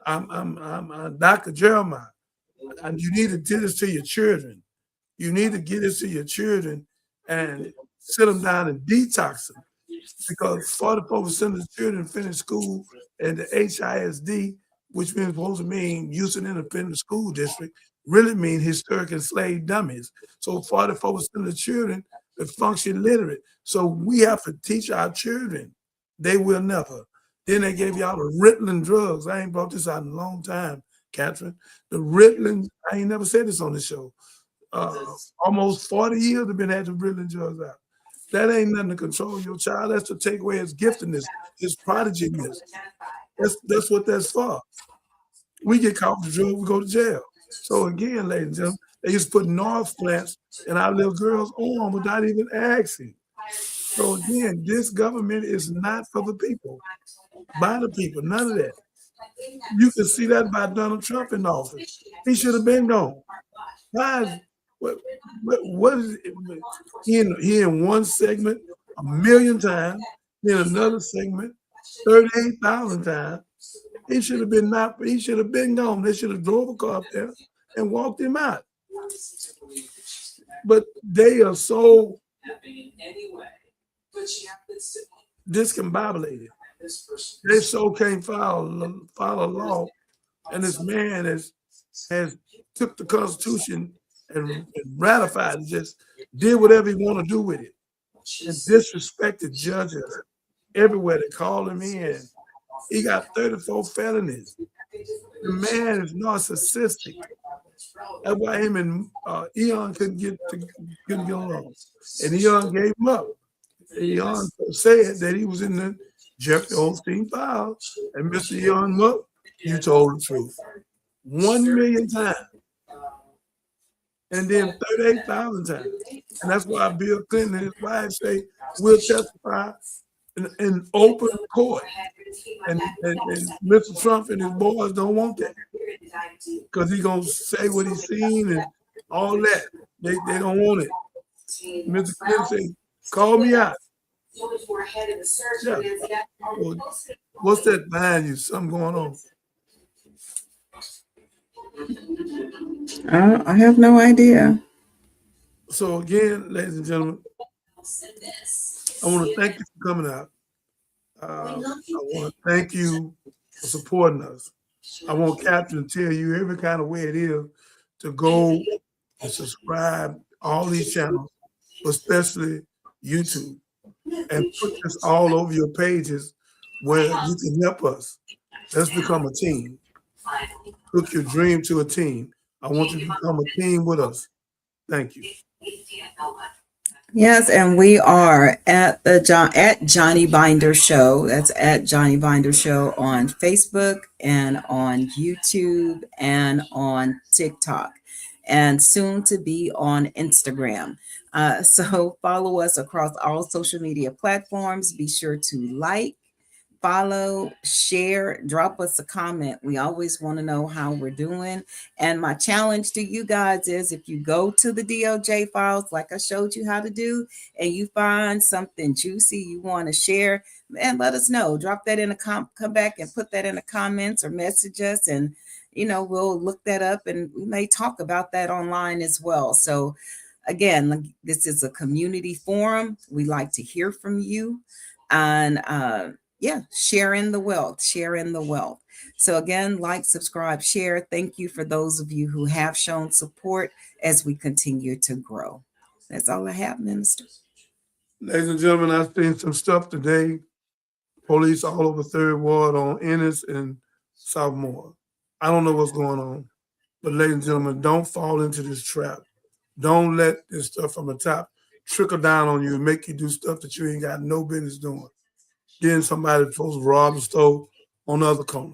I'm Dr. Jeremiah. And you need to get this to your children. You need to get this to your children and sit them down and detox them. Because 44% of the children finish school at the HISD, which means supposed to mean Houston Independent School District, really mean historic enslaved dummies. So 44% of the children are function literate. So we have to teach our children. They will never. Then they gave y'all the Ritalin drugs. I ain't brought this out in a long time, Catherine. The Ritalin, I ain't never said this on the show. Almost 40 years have been having Ritalin drugs out. That ain't nothing to control your child. That's to take away his giftedness, his prodiginess. That's what that's for. We get caught with the drug, we go to jail. So again, ladies and gentlemen, they used to put North plants in our little girls' arm without even asking. So again, this government is not for the people, by the people, none of that. You can see that by Donald Trump in office. He should have been gone. Why is, what is it? He in one segment 1,000,000 times, in another segment 38,000 times. He should have been gone. They should have drove a car up there and walked him out. But they are so discombobulated. They so can't follow law. And this man has took the Constitution and ratified it, just did whatever he want to do with it. And disrespected judges everywhere. They call him in. He got 34 felonies. The man is narcissistic. That's why him and Eon couldn't get along. And Eon gave him up. Eon said that he was in the Jeffrey Epstein files. And Mr. Eon Muck, you told the truth. 1,000,000 times. And then 38,000 times. And that's why Bill Clinton and his wife say, we'll testify in open court. And Mr. Trump and his boys don't want that. Because he's going to say what he's seen and all that. They don't want it. Mr. Clinton said, call me out. Yeah. Well, what's that behind you? Something going on? I have no idea. So again, ladies and gentlemen, I want to thank you for coming out. I want to thank you for supporting us. I want Captain to tell you every kind of way it is to go and subscribe all these channels, especially YouTube, and put this all over your pages where you can help us. Let's become a team. Took your dream to a team. I want you to become a team with us. Thank you. Yes, and we are at Johnny Binder Show. That's at Johnny Binder Show on Facebook and on YouTube and on TikTok, and soon to be on Instagram. So follow us across all social media platforms. Be sure to like, follow, share, drop us a comment. We always want to know how we're doing. And my challenge to you guys is, if you go to the DOJ files, like I showed you how to do, and you find something juicy you want to share, man, let us know. Drop that in a come back and put that in the comments or message us, and we'll look that up and we may talk about that online as well. So again, this is a community forum. We like to hear from you, and sharing the wealth. So again, like, subscribe, share. Thank you for those of you who have shown support as we continue to grow. That's all I have, Minister. Ladies and gentlemen, I've seen some stuff today. Police all over 3rd Ward on Ennis and Southmore. I don't know what's going on. But ladies and gentlemen, don't fall into this trap. Don't let this stuff from the top trickle down on you and make you do stuff that you ain't got no business doing. Then somebody supposed to rob the store on the other corner.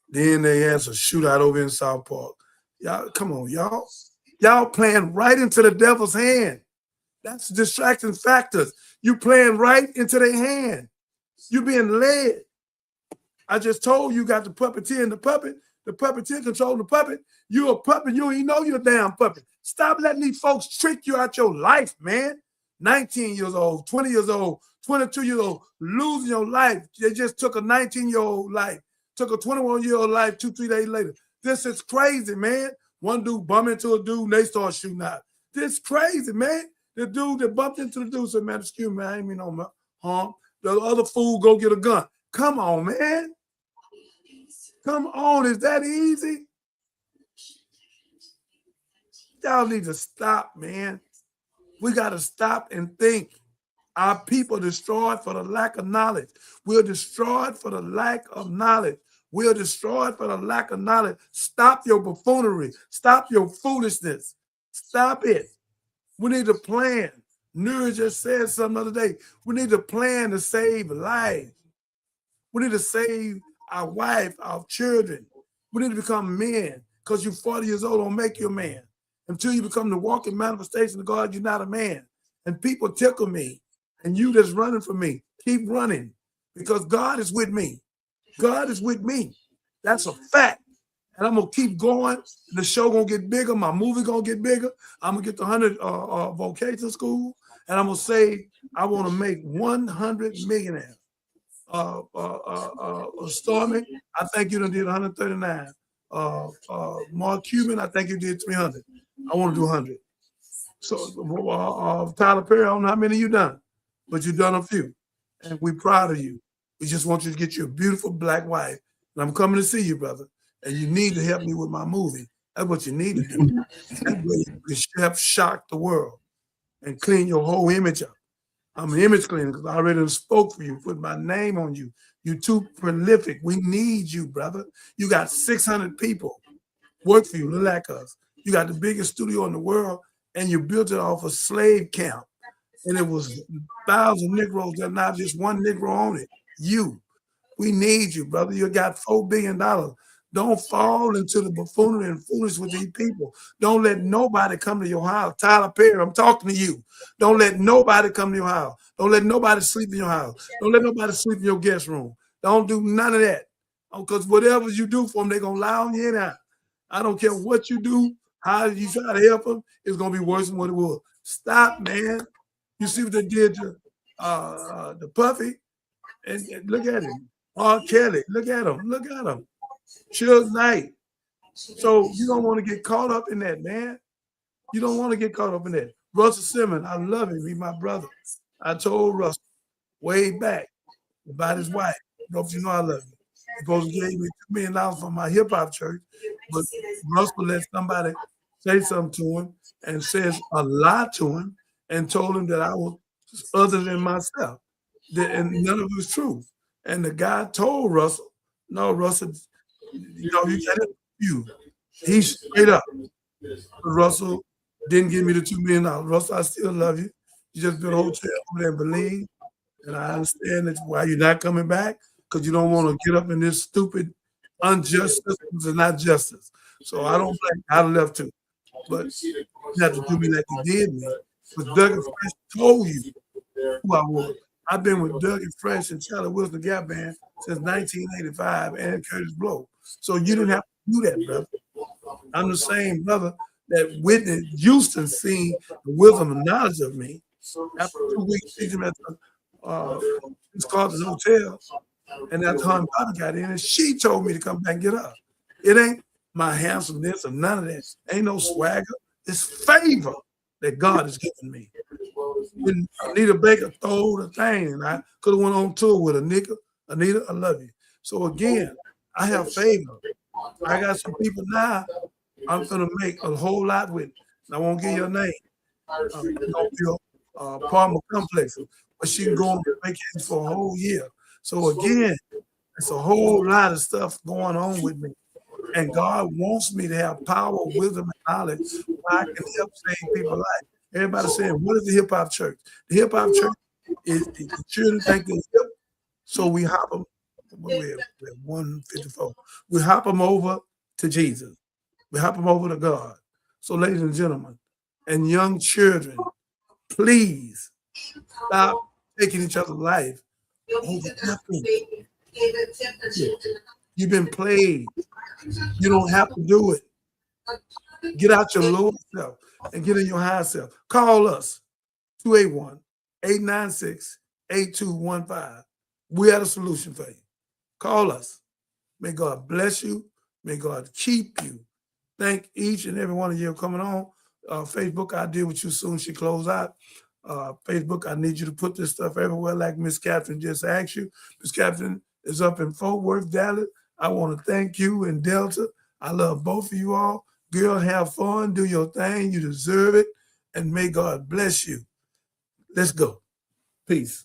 Then they had a shootout over in South Park. Y'all, come on, y'all. Y'all playing right into the devil's hand. That's distracting factors. You playing right into their hand. You being led. I just told you got the puppeteer and the puppeteer controlling the puppet. You a puppet, you don't even know you're a damn puppet. Stop letting these folks trick you out your life, man. 19 years old, 20 years old, 22 years old, losing your life. They just took a 19-year-old life, took a 21-year-old life 2-3 days later. This is crazy, man. One dude bumped into a dude and they start shooting out. This crazy, man. The dude that bumped into the dude said, man, excuse me, I ain't mean no harm. The other fool go get a gun. Come on, man. Come on, is that easy? Y'all need to stop, man. We got to stop and think. Our people destroyed for the lack of knowledge. We're destroyed for the lack of knowledge. We're destroyed for the lack of knowledge. Stop your buffoonery. Stop your foolishness. Stop it. We need to plan. Nura just said something the other day. We need to plan to save lives. We need to save our wife, our children. We need to become men. Because you're 40 years old, don't make you a man. Until you become the walking manifestation of God, you're not a man. And people tickle me. And you that's running from me, keep running. Because God is with me. God is with me. That's a fact. And I'm going to keep going. The show going to get bigger. My movie going to get bigger. I'm going to get to 100 vocation school. And I'm going to say, I want to make 100 millionaires. Stormy, I think you done did 139. Mark Cuban, I think you did 300. I want to do 100. So Tyler Perry, I don't know how many you done, but you've done a few. And we're proud of you. We just want you to get you a beautiful black wife. And I'm coming to see you, brother. And you need to help me with my movie. That's what you need to do. That way you can help shock the world and clean your whole image up. I'm an image cleaner because I already spoke for you, put my name on you. You're too prolific. We need you, brother. You got 600 people work for you, look like us. You got the biggest studio in the world, and you built it off a slave camp. And it was 1,000 Negroes, there's not just one Negro on it. You. We need you, brother. You got $4 billion. Don't fall into the buffoonery and foolish with these people. Don't let nobody come to your house. Tyler Perry, I'm talking to you. Don't let nobody come to your house. Don't let nobody sleep in your house. Don't let nobody sleep in your guest room. Don't do none of that. Because whatever you do for them, they're going to lie on you anyhow. I don't care what you do, how you try to help them, it's going to be worse than what it was. Stop, man. You see what they did to the Puffy? And look at him. R. Kelly, look at him. Look at him. Suge Knight. So you don't want to get caught up in that, man. You don't want to get caught up in that. Russell Simmons, I love him. He's my brother. I told Russell way back about his wife. You know I love him. He supposed to give me $2 million from my hip hop church, but Russell let somebody say something to him and says a lie to him and told him that I was other than myself. And none of it was true. And the guy told Russell, no, Russell, you know, you got it. He's straight up. But Russell didn't give me the $2 million. Russell, I still love you. You just built a hotel over there in Belize. And I understand that's why you're not coming back, because you don't want to get up in this stupid, unjust systems and not justice. So I don't blame you. I'd love to. But you have to do me like you did me. But Doug and Fresh told you who I was. I've been with Doug and Fresh and Charlie Wilson Gap Band since 1985 and Curtis Blow. So you didn't have to do that, brother. I'm the same brother that Whitney Houston seen the wisdom and knowledge of me. After 2 weeks, teaching him at the Carter's Hotel, and that's how Bobby got in, and she told me to come back and get up. It ain't my handsomeness or none of that. Ain't no swagger. It's favor that God has given me. When Anita Baker throw the thing, and I could have went on tour with Anita. Anita, I love you. So again, I have favor. I got some people now I'm gonna make a whole lot with. And I won't give you a name. Palmer Complex, but she can go on vacation for a whole year. So again, it's a whole lot of stuff going on with me. And God wants me to have power, wisdom, and knowledge where I can help save people's life. Everybody's saying, what is the hip hop church? The hip hop church is the children think they're hip, so we hop them. We're 154. We hop them over to Jesus. We hop them over to God. So, ladies and gentlemen, and young children, please stop taking each other's life over nothing. You've been played. You don't have to do it. Get out your lower self and get in your higher self. Call us, 281-896-8215. We have a solution for you. Call us. May God bless you. May God keep you. Thank each and every one of you for coming on. Facebook, I'll deal with you soon. She close out. Facebook, I need you to put this stuff everywhere like Miss Catherine just asked you. Miss Catherine is up in Fort Worth, Dallas. I want to thank you and Delta. I love both of you all. Girl, have fun. Do your thing. You deserve it. And may God bless you. Let's go. Peace.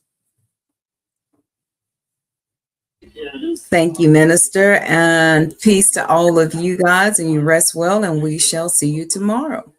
Thank you, Minister, and peace to all of you guys, and you rest well, and we shall see you tomorrow.